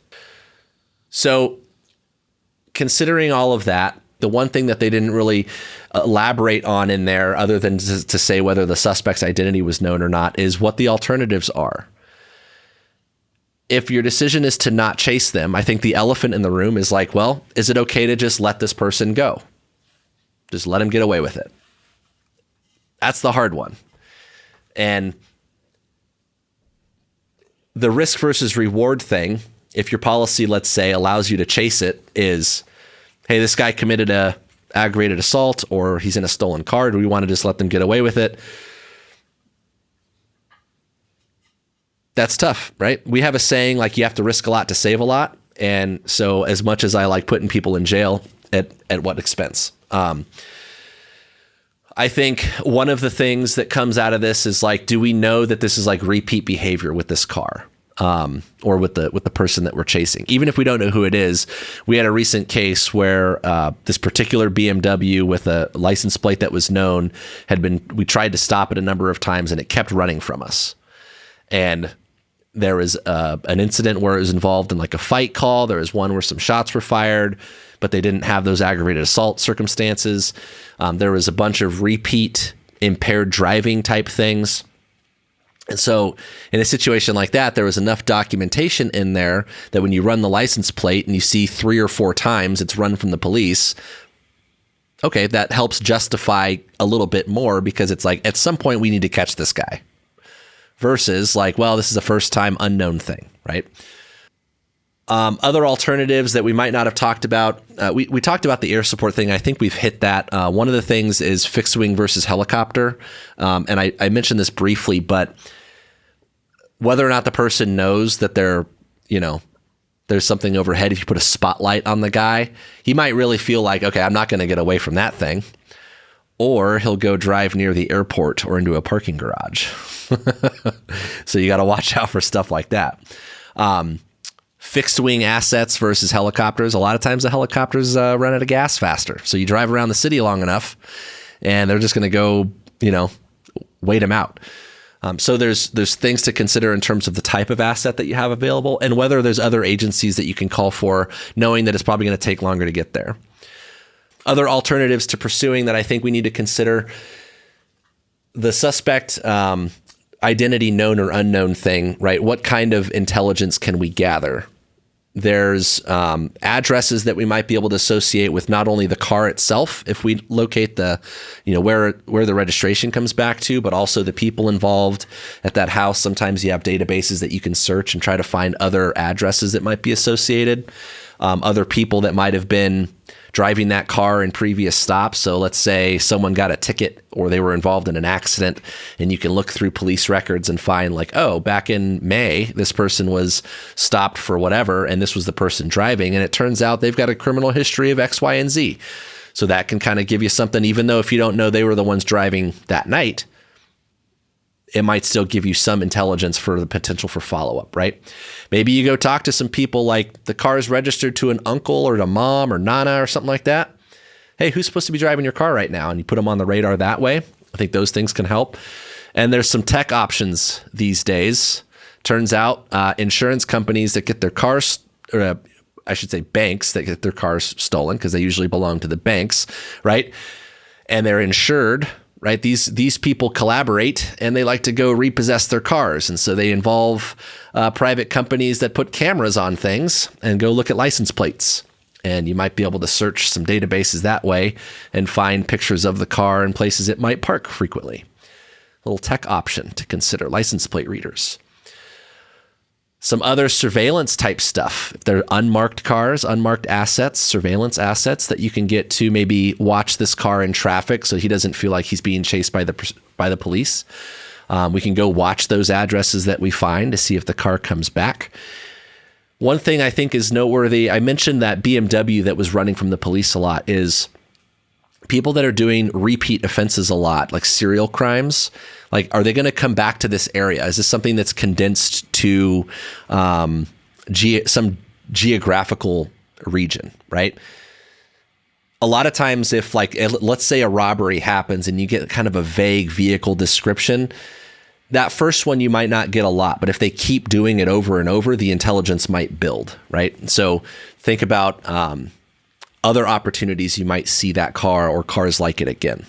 Speaker 5: So considering all of that, the one thing that they didn't really elaborate on in there, other than to say whether the suspect's identity was known or not, is what the alternatives are. If your decision is to not chase them, I think the elephant in the room is like, well, is it okay to just let this person go? Just let him get away with it. That's the hard one. And the risk versus reward thing, if your policy, let's say, allows you to chase it, is, hey, this guy committed a aggravated assault or he's in a stolen car. Do we want to just let them get away with it? That's tough, right? We have a saying like you have to risk a lot to save a lot. And so as much as I like putting people in jail, at what expense? I think one of the things that comes out of this is like, do we know that this is like repeat behavior with this car, or with the person that we're chasing? Even if we don't know who it is, we had a recent case where this particular BMW with a license plate that was known we tried to stop it a number of times and it kept running from us. And there was an incident where it was involved in like a fight call. There was one where some shots were fired, but they didn't have those aggravated assault circumstances. There was a bunch of repeat impaired driving type things. And so in a situation like that, there was enough documentation in there that when you run the license plate and you see 3 or 4 times it's run from the police, okay, that helps justify a little bit more, because it's like, at some point we need to catch this guy. versus like, well, this is a first time unknown thing, right? Other alternatives that we might not have talked about, we talked about the air support thing. I think we've hit that. One of the things is fixed wing versus helicopter. And I mentioned this briefly, but whether or not the person knows that there's something overhead, if you put a spotlight on the guy, he might really feel like, okay, I'm not going to get away from that thing. Or he'll go drive near the airport or into a parking garage. So you got to watch out for stuff like that. Fixed wing assets versus helicopters. A lot of times the helicopters run out of gas faster. So you drive around the city long enough and they're just going to go, wait them out. So there's things to consider in terms of the type of asset that you have available and whether there's other agencies that you can call for, knowing that it's probably going to take longer to get there. Other alternatives to pursuing that I think we need to consider: the suspect identity, known or unknown thing, right? What kind of intelligence can we gather? There's addresses that we might be able to associate with not only the car itself, if we locate the, where the registration comes back to, but also the people involved at that house. Sometimes you have databases that you can search and try to find other addresses that might be associated, other people that might have been driving that car in previous stops. So let's say someone got a ticket or they were involved in an accident, and you can look through police records and find like, oh, back in May, this person was stopped for whatever, and this was the person driving. And it turns out they've got a criminal history of X, Y, and Z. So that can kind of give you something, even though if you don't know they were the ones driving that night, it might still give you some intelligence for the potential for follow-up, right? Maybe you go talk to some people like the car is registered to an uncle or to mom or nana or something like that. Hey, who's supposed to be driving your car right now? And you put them on the radar that way. I think those things can help. And there's some tech options these days. Turns out insurance companies that get their cars, or I should say banks that get their cars stolen, because they usually belong to the banks, right? And they're insured, right? These people collaborate and they like to go repossess their cars. And so they involve private companies that put cameras on things and go look at license plates. And you might be able to search some databases that way and find pictures of the car and places it might park frequently. A little tech option to consider: license plate readers. Some other surveillance type stuff. If they're unmarked cars, unmarked assets, surveillance assets that you can get to maybe watch this car in traffic so he doesn't feel like he's being chased by the police. We can go watch those addresses that we find to see if the car comes back. One thing I think is noteworthy, I mentioned that BMW that was running from the police a lot, is people that are doing repeat offenses a lot, like serial crimes. Like, are they going to come back to this area? Is this something that's condensed to some geographical region, right? A lot of times if, like, let's say a robbery happens and you get kind of a vague vehicle description, that first one you might not get a lot, but if they keep doing it over and over, the intelligence might build, right? So think about other opportunities you might see that car or cars like it again.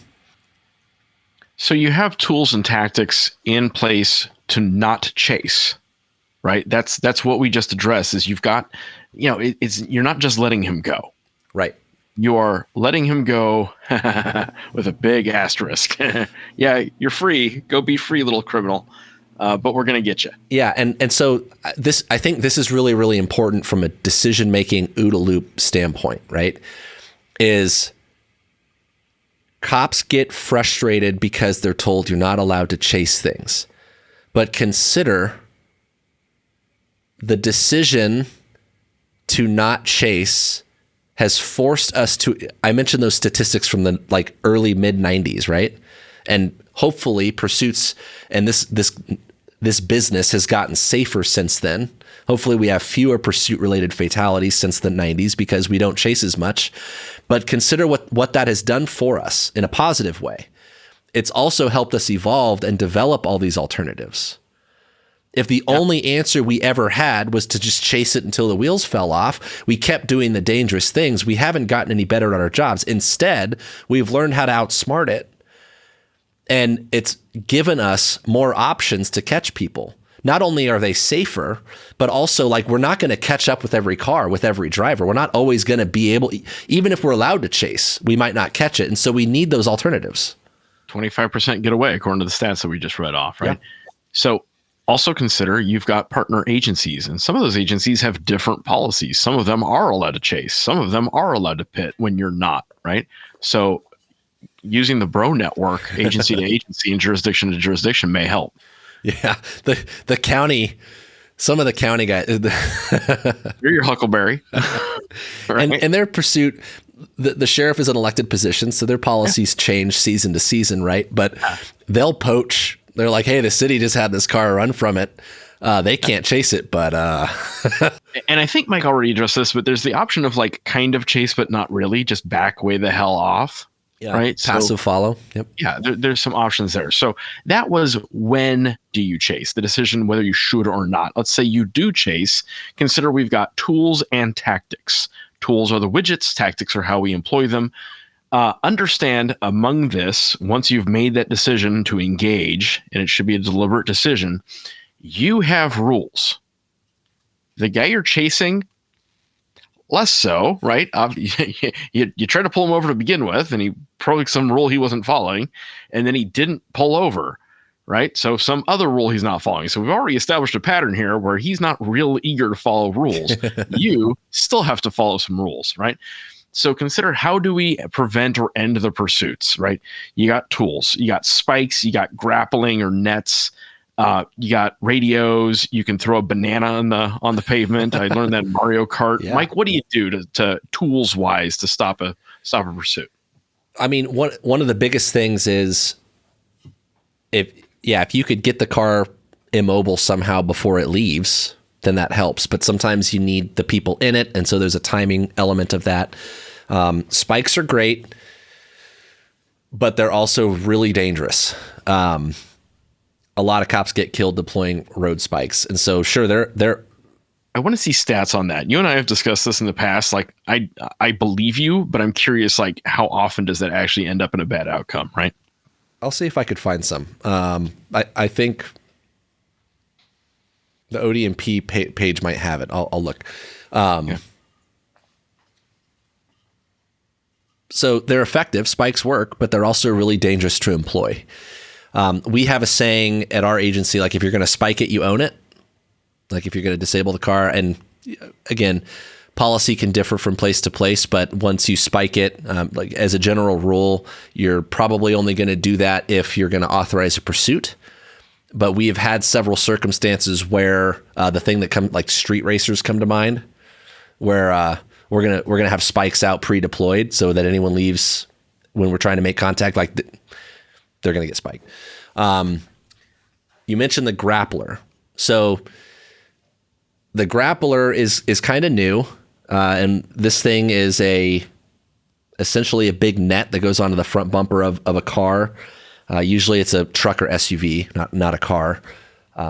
Speaker 6: So you have tools and tactics in place to not chase, right? That's what we just addressed. Is you've got, you're not just letting him go,
Speaker 5: right?
Speaker 6: You are letting him go with a big asterisk. Yeah, you're free. Go be free, little criminal. But we're going to get you. Yeah,
Speaker 5: and so I think this is really, really important from a decision-making OODA loop standpoint, right? Is cops get frustrated because they're told you're not allowed to chase things. But consider the decision to not chase has forced us to, I mentioned those statistics from the early mid 90s, right? And hopefully pursuits and this business has gotten safer since then. Hopefully we have fewer pursuit related fatalities since the 90s because we don't chase as much. But consider what that has done for us in a positive way. It's also helped us evolve and develop all these alternatives. If the only answer we ever had was to just chase it until the wheels fell off, we kept doing the dangerous things, we haven't gotten any better at our jobs. Instead, we've learned how to outsmart it. And it's given us more options to catch people. Not only are they safer, but also we're not going to catch up with every car, with every driver. We're not always going to be able, even if we're allowed to chase, we might not catch it. And so we need those alternatives.
Speaker 6: 25% get away, according to the stats that we just read off, right?
Speaker 5: Yeah.
Speaker 6: So Also consider you've got partner agencies, and some of those agencies have different policies. Some of them are allowed to chase. Some of them are allowed to pit when you're not, right? So using the bro network, agency to agency and jurisdiction to jurisdiction may help.
Speaker 5: Yeah. The county, some of the county guys.
Speaker 6: You're your Huckleberry. Right?
Speaker 5: And their pursuit, the sheriff is an elected position, so their policies change season to season, right? But they'll poach. They're like, hey, the city just had this car run from it. They can't chase it, but
Speaker 6: and I think Mike already addressed this, but there's the option of like kind of chase, but not really, just back way the hell off.
Speaker 5: yeah,
Speaker 6: right.
Speaker 5: passive follow. Yep.
Speaker 6: Yeah, there's some options there. So that was when do you chase, the decision whether you should or not. Let's say you do chase. Consider we've got tools and tactics. Tools are the widgets. Tactics are how we employ them. Understand among this, once you've made that decision to engage, and it should be a deliberate decision, you have rules. The guy you're chasing, less so, right? You try to pull him over to begin with, and he broke some rule he wasn't following, and then he didn't pull over, right? So some other rule he's not following. So we've already established a pattern here where he's not real eager to follow rules. You still have to follow some rules, right? So consider, how do we prevent or end the pursuits, right? You got tools, you got spikes, you got grappling or nets, you got radios. You can throw a banana on the pavement. I learned that in Mario Kart.
Speaker 5: Yeah.
Speaker 6: Mike, what do you do to tools wise to stop a pursuit?
Speaker 5: I mean, one of the biggest things is if you could get the car immobile somehow before it leaves, then that helps. But sometimes you need the people in it, and so there's a timing element of that. Spikes are great, but they're also really dangerous. A lot of cops get killed deploying road spikes, and so sure, they're.
Speaker 6: I want to see stats on that. You and I have discussed this in the past. Like, I believe you, but I'm curious, like, how often does that actually end up in a bad outcome, right?
Speaker 5: I'll see if I could find some. I think the ODMP page might have it. I'll look.
Speaker 6: Yeah.
Speaker 5: So they're effective. Spikes work, but they're also really dangerous to employ. We have a saying at our agency, like, if you're going to spike it, you own it. Like, if you're going to disable the car, and again, policy can differ from place to place, but once you spike it, like as a general rule, you're probably only going to do that if you're going to authorize a pursuit. But we have had several circumstances where the thing that like street racers come to mind, where we're gonna have spikes out pre-deployed so that anyone leaves when we're trying to make contact, like they're gonna get spiked. You mentioned the Grappler, so the Grappler is kind of new, and this thing is essentially a big net that goes onto the front bumper of a car. Usually it's a truck or SUV, not a car,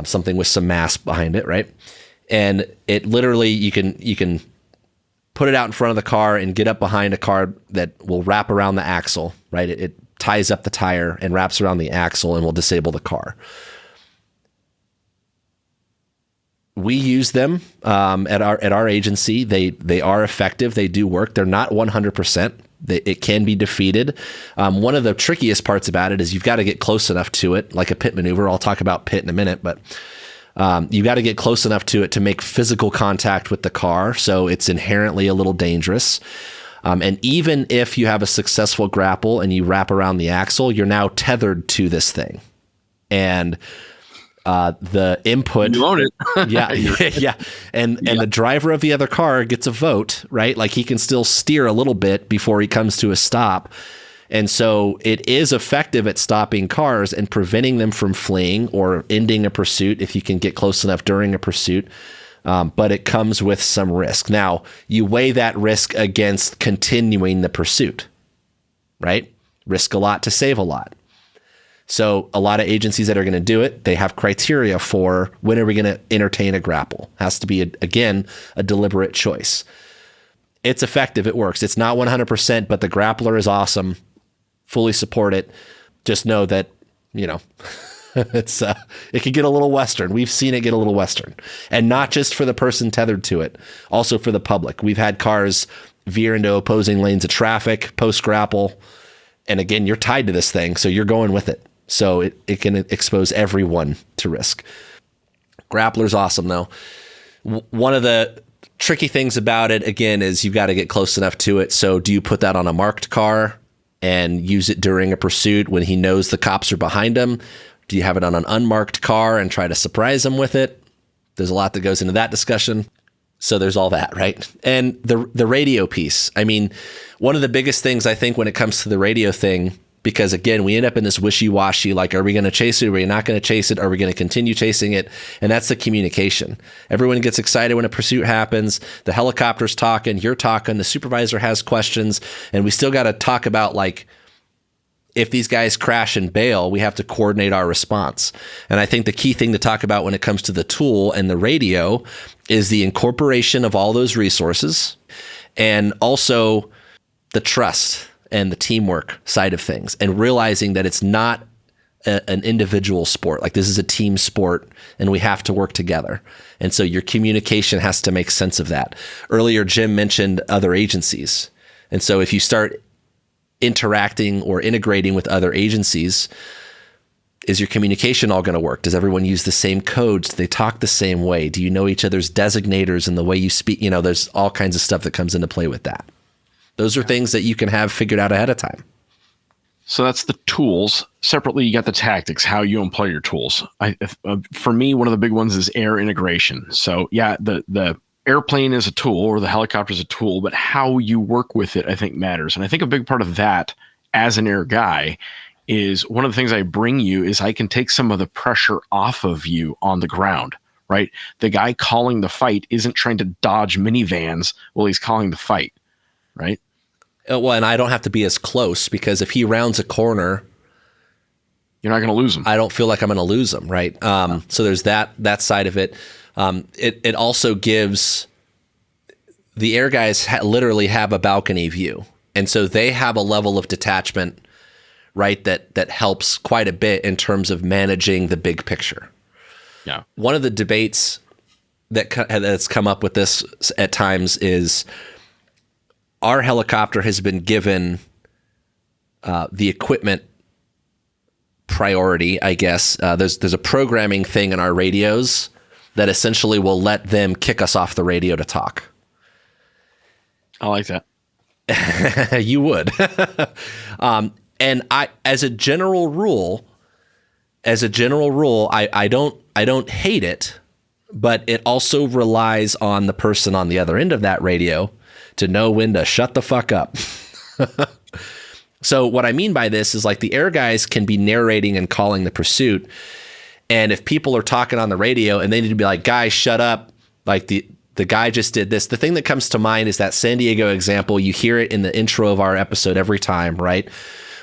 Speaker 5: something with some mass behind it, right? And it literally, you can put it out in front of the car and get up behind a car that will wrap around the axle, right? It ties up the tire and wraps around the axle and will disable the car. We use them at our agency. They are effective. They do work. They're not 100%. It can be defeated. One of the trickiest parts about it is you've got to get close enough to it, like a pit maneuver. I'll talk about pit in a minute, but you've got to get close enough to it to make physical contact with the car. So it's inherently a little dangerous. And even if you have a successful grapple and you wrap around the axle, you're now tethered to this thing. And the input,
Speaker 6: you own it.
Speaker 5: yeah. And the driver of the other car gets a vote, right? Like, he can still steer a little bit before he comes to a stop. And so it is effective at stopping cars and preventing them from fleeing or ending a pursuit if you can get close enough during a pursuit. But it comes with some risk. Now, you weigh that risk against continuing the pursuit, right? Risk a lot to save a lot. So a lot of agencies that are going to do it, they have criteria for when are we going to entertain a grapple. Has to be, again, a deliberate choice. It's effective. It works. It's not 100%, but the Grappler is awesome. Fully support it. Just know that, it's it can get a little Western. We've seen it get a little Western. And not just for the person tethered to it, also for the public. We've had cars veer into opposing lanes of traffic post-grapple. And again, you're tied to this thing, so you're going with it. So it can expose everyone to risk. Grappler's awesome, though. One of the tricky things about it, again, is you've got to get close enough to it. So do you put that on a marked car and use it during a pursuit when he knows the cops are behind him? Do you have it on an unmarked car and try to surprise him with it? There's a lot that goes into that discussion. So there's all that, right? And the radio piece. I mean, one of the biggest things I think when it comes to the radio thing, because again, we end up in this wishy-washy, like, are we going to chase it? Are we not going to chase it? Are we going to continue chasing it? And that's the communication. Everyone gets excited when a pursuit happens. The helicopter's talking, you're talking, the supervisor has questions, and we still got to talk about, like, if these guys crash and bail, we have to coordinate our response. And I think the key thing to talk about when it comes to the tool and the radio is the incorporation of all those resources, and also the trust and the teamwork side of things, and realizing that it's not an individual sport. Like, this is a team sport and we have to work together. And so your communication has to make sense of that. Earlier, Jim mentioned other agencies. And so if you start interacting or integrating with other agencies, is your communication all going to work? Does everyone use the same codes? Do they talk the same way? Do you know each other's designators and the way you speak? You know, there's all kinds of stuff that comes into play with that. Those are things that you can have figured out ahead of time.
Speaker 6: So that's the tools. Separately, you got the tactics, how you employ your tools. For me, one of the big ones is air integration. So yeah, the airplane is a tool, or the helicopter is a tool, but how you work with it, I think, matters. And I think a big part of that, as an air guy, is one of the things I bring you is I can take some of the pressure off of you on the ground, right? The guy calling the fight isn't trying to dodge minivans while he's calling the fight, right?
Speaker 5: Well, and I don't have to be as close, because if he rounds a corner,
Speaker 6: you're not going to lose him.
Speaker 5: I don't feel like I'm going to lose him, right? So there's that side of it. It also gives the air guys literally have a balcony view, and so they have a level of detachment, right? That helps quite a bit in terms of managing the big picture.
Speaker 6: Yeah. One
Speaker 5: of the debates that's come up with this at times is our helicopter has been given the equipment priority, I guess. There's a programming thing in our radios that essentially will let them kick us off the radio to talk.
Speaker 6: I like that.
Speaker 5: You would. And I, as a general rule, I don't hate it, but it also relies on the person on the other end of that radio to know when to shut the fuck up. So what I mean by this is, like, the air guys can be narrating and calling the pursuit. And if people are talking on the radio and they need to be like, guys, shut up. Like, the guy just did this. The thing that comes to mind is that San Diego example. You hear it in the intro of our episode every time, right?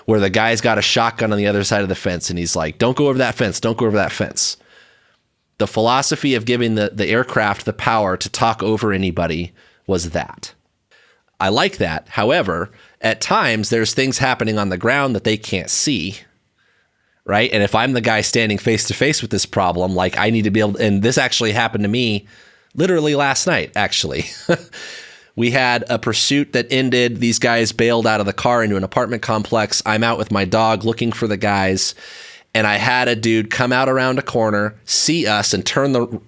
Speaker 5: Where the guy's got a shotgun on the other side of the fence and he's like, don't go over that fence. Don't go over that fence. The philosophy of giving the aircraft the power to talk over anybody was that. I like that. However, at times there's things happening on the ground that they can't see, right? And if I'm the guy standing face to face with this problem, like, I need to be able to, and this actually happened to me literally last night, actually. We had a pursuit that ended. These guys bailed out of the car into an apartment complex. I'm out with my dog looking for the guys, and I had a dude come out around a corner, see us, and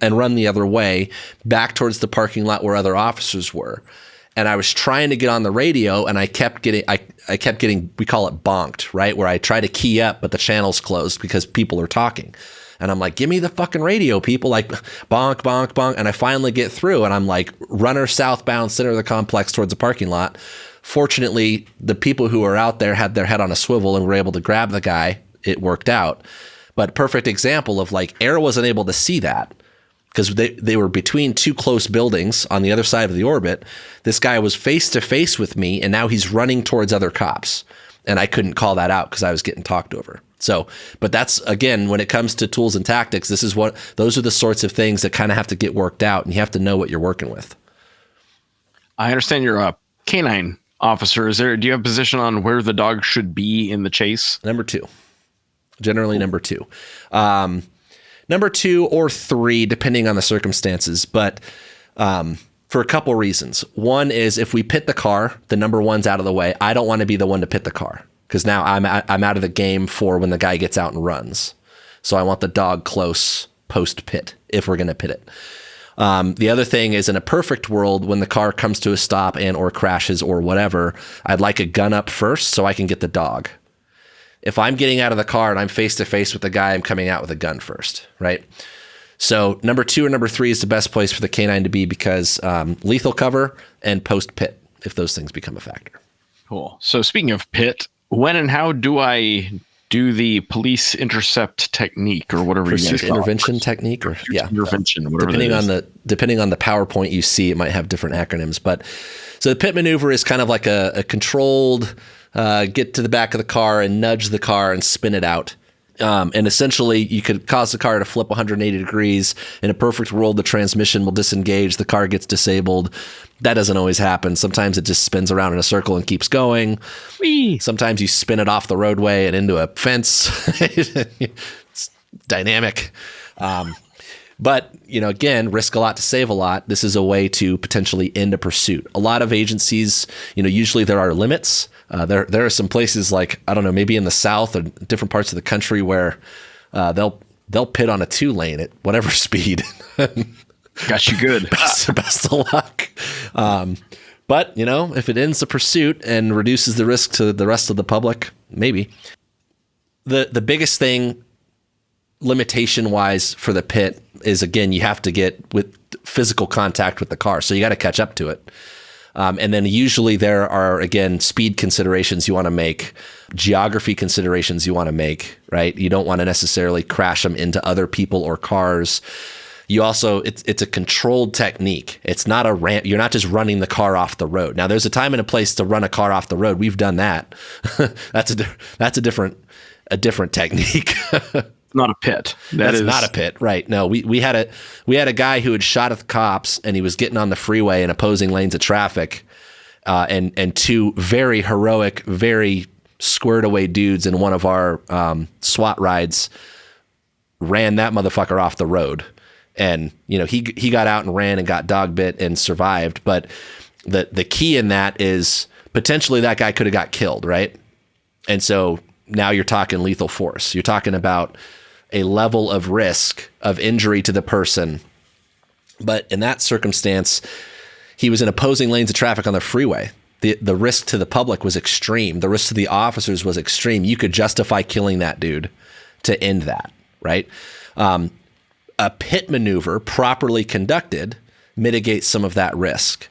Speaker 5: and run the other way back towards the parking lot where other officers were. And I was trying to get on the radio, and I kept getting, we call it bonked, right? Where I try to key up, but the channel's closed because people are talking. And I'm like, give me the fucking radio, people, like, bonk, bonk, bonk. And I finally get through, and I'm like, runner southbound, center of the complex towards the parking lot. Fortunately, the people who were out there had their head on a swivel and were able to grab the guy. It worked out. But perfect example of, like, air wasn't able to see that, because they were between two close buildings on the other side of the orbit. This guy was face to face with me, and now he's running towards other cops. And I couldn't call that out because I was getting talked over. So, but that's, again, when it comes to tools and tactics, those are the sorts of things that kind of have to get worked out, and you have to know what you're working with.
Speaker 6: I understand you're a canine officer. Do you have a position on where the dog should be in the chase?
Speaker 5: Number 2. Generally number 2. Number 2 or 3, depending on the circumstances, but for a couple reasons. One is, if we pit the car, the number 1's out of the way. I don't want to be the one to pit the car, because now I'm out of the game for when the guy gets out and runs. So I want the dog close post pit if we're going to pit it. The other thing is, in a perfect world, when the car comes to a stop and or crashes or whatever, I'd like a gun up first so I can get the dog. If I'm getting out of the car and I'm face to face with the guy, I'm coming out with a gun first, right? So number 2 or number 3 is the best place for the canine to be, because lethal cover and post pit, if those things become a factor.
Speaker 6: Cool. So speaking of pit, when and how do I do the police intercept technique, or whatever you guys
Speaker 5: intervention technique, or
Speaker 6: intervention, whatever
Speaker 5: depending on the PowerPoint you see, it might have different acronyms. But so the pit maneuver is kind of like a controlled get to the back of the car and nudge the car and spin it out. And essentially, you could cause the car to flip 180 degrees. In a perfect world, the transmission will disengage, the car gets disabled. That doesn't always happen. Sometimes it just spins around in a circle and keeps going. Whee! Sometimes you spin it off the roadway and into a fence. It's dynamic. But, again, risk a lot to save a lot. This is a way to potentially end a pursuit. A lot of agencies, usually there are limits. There are some places like, I don't know, maybe in the South or different parts of the country where they'll pit on a 2-lane at whatever speed.
Speaker 6: Got you good.
Speaker 5: Best of luck. But, if it ends the pursuit and reduces the risk to the rest of the public, maybe. The biggest thing limitation-wise for the pit is, again, you have to get with physical contact with the car. So you got to catch up to it. And then usually there are, again, speed considerations you want to make, geography considerations you want to make, right? You don't want to necessarily crash them into other people or cars. You also, it's a controlled technique. It's not a ramp. You're not just running the car off the road. Now, there's a time and a place to run a car off the road. We've done that. That's a different technique.
Speaker 6: Not a pit.
Speaker 5: That's not a pit, right? No, we had a guy who had shot at the cops, and he was getting on the freeway in opposing lanes of traffic, and 2 very heroic, very squared away dudes in one of our SWAT rides ran that motherfucker off the road, and he got out and ran and got dog bit and survived. But the key in that is potentially that guy could have got killed, right? And so now you're talking lethal force. You're talking about a level of risk of injury to the person. But in that circumstance, he was in opposing lanes of traffic on the freeway. The risk to the public was extreme. The risk to the officers was extreme. You could justify killing that dude to end that, right? A pit maneuver properly conducted mitigates some of that risk.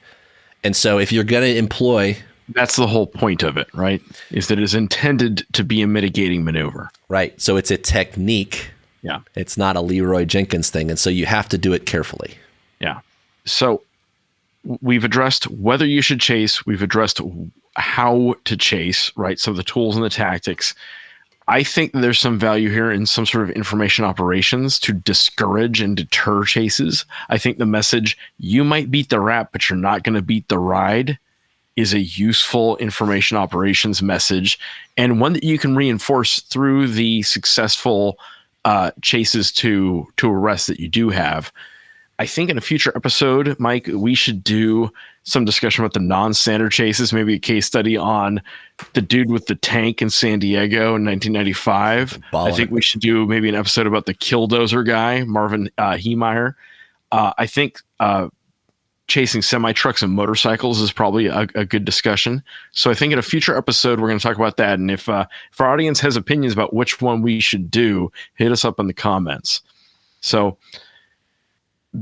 Speaker 5: And so if you're going to employ...
Speaker 6: That's the whole point of it, right? Is that it is intended to be a mitigating maneuver.
Speaker 5: Right. So it's a technique.
Speaker 6: Yeah.
Speaker 5: It's not a Leroy Jenkins thing. And so you have to do it carefully.
Speaker 6: Yeah. So we've addressed whether you should chase. We've addressed how to chase, right? So the tools and the tactics. I think there's some value here in some sort of information operations to discourage and deter chases. I think the message, you might beat the rap, but you're not going to beat the ride, is a useful information operations message, and one that you can reinforce through the successful chases to arrest that you do have. I think in a future episode, Mike, we should do some discussion about the non-standard chases, maybe a case study on the dude with the tank in San Diego in 1995. I think we should do maybe an episode about the killdozer guy, Marvin Heemeyer. I think chasing semi-trucks and motorcycles is probably a good discussion. So I think in a future episode, we're going to talk about that. And if our audience has opinions about which one we should do, hit us up in the comments. So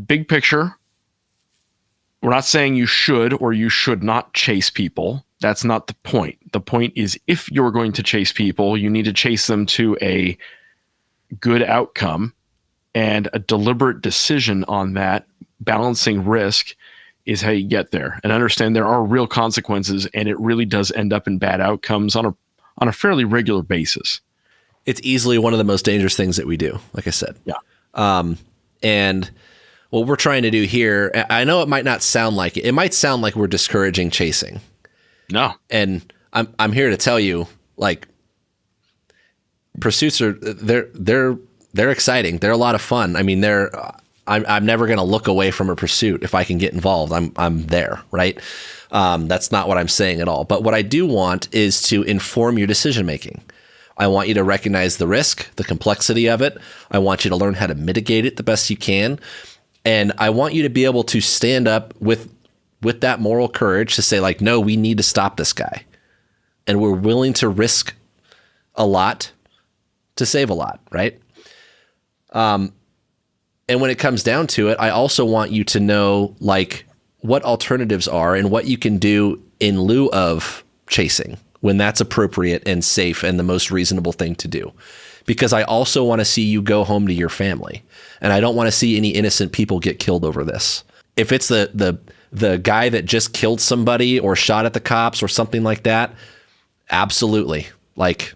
Speaker 6: big picture, we're not saying you should or you should not chase people. That's not the point. The point is, if you're going to chase people, you need to chase them to a good outcome, and a deliberate decision on that, balancing risk, is how you get there. And understand there are real consequences, and it really does end up in bad outcomes on a fairly regular basis.
Speaker 5: It's easily one of the most dangerous things that we do, like I said.
Speaker 6: Yeah.
Speaker 5: And what we're trying to do here, I know it might not sound like it. It might sound like we're discouraging chasing. No. And I'm here to tell you, like, pursuits are they're exciting. They're a lot of fun. I mean, I'm never going to look away from a pursuit if I can get involved. I'm there, right? That's not what I'm saying at all. But what I do want is to inform your decision making. I want you to recognize the risk, the complexity of it. I want you to learn how to mitigate it the best you can. And I want you to be able to stand up with that moral courage to say, like, no, we need to stop this guy. And we're willing to risk a lot to save a lot, right? And when it comes down to it, I also want you to know, like, what alternatives are and what you can do in lieu of chasing when that's appropriate and safe and the most reasonable thing to do. Because I also want to see you go home to your family. And I don't want to see any innocent people get killed over this. If it's the guy that just killed somebody or shot at the cops or something like that, absolutely. Like,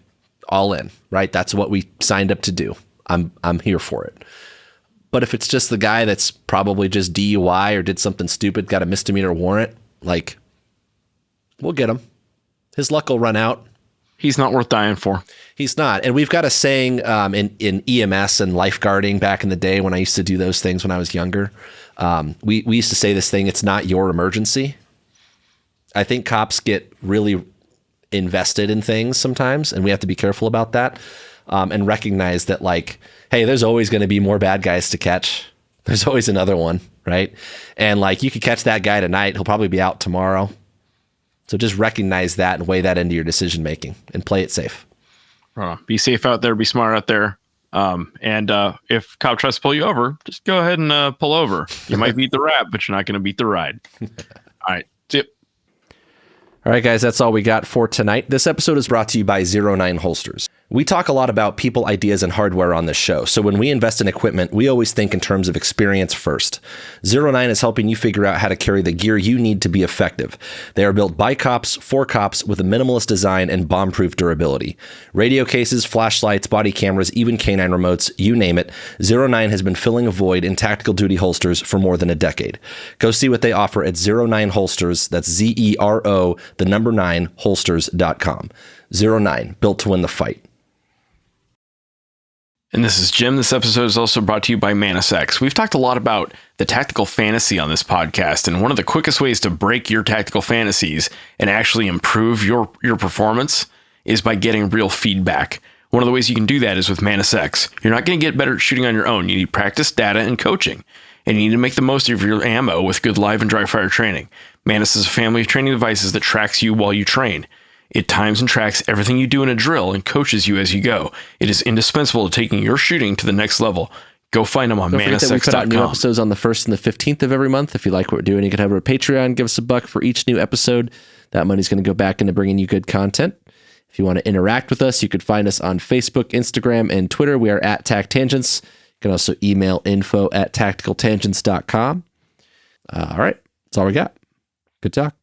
Speaker 5: all in, right? That's what we signed up to do. I'm here for it. But if it's just the guy that's probably just DUI or did something stupid, got a misdemeanor warrant, like, we'll get him. His luck will run out.
Speaker 6: He's not worth dying for.
Speaker 5: He's not. And we've got a saying in EMS and lifeguarding back in the day when I used to do those things when I was younger. We used to say this thing, it's not your emergency. I think cops get really invested in things sometimes, and we have to be careful about that and recognize that, like, hey, there's always going to be more bad guys to catch. There's always another one, right? And, like, you could catch that guy tonight. He'll probably be out tomorrow. So just recognize that and weigh that into your decision making and play it safe.
Speaker 6: Be safe out there. Be smart out there. And if cop tries to pull you over, just go ahead and pull over. You might beat the rap, but you're not going to beat the ride. All right. See ya.
Speaker 5: All right, guys, that's all we got for tonight. This episode is brought to you by 09 Holsters. We talk a lot about people, ideas, and hardware on this show. So when we invest in equipment, we always think in terms of experience first. 09 is helping you figure out how to carry the gear you need to be effective. They are built by cops, for cops, with a minimalist design and bomb-proof durability. Radio cases, flashlights, body cameras, even canine remotes, you name it, 09 has been filling a void in tactical duty holsters for more than a decade. Go see what they offer at 09 Holsters. That's ZERO, the number 9, holsters.com. 09, built to win the fight.
Speaker 6: And this is Jim. This episode is also brought to you by Manus X. We've talked a lot about the tactical fantasy on this podcast, and one of the quickest ways to break your tactical fantasies and actually improve your performance is by getting real feedback. One of the ways you can do that is with Manus X. You're not going to get better at shooting on your own. You need practice, data, and coaching. And you need to make the most of your ammo with good live and dry fire training. Manus is a family of training devices that tracks you while you train. It times and tracks everything you do in a drill and coaches you as you go. It is indispensable to taking your shooting to the next level. Go find them on manusx.com.
Speaker 5: We put out new episodes on the 1st and the 15th of every month. If you like what we're doing, you can head over to Patreon, give us $1 for each new episode. That money's going to go back into bringing you good content. If you want to interact with us, you could find us on Facebook, Instagram, and Twitter. We are at TacTangents. You can also email info@tacticaltangents.com. All right. That's all we got. Good talk.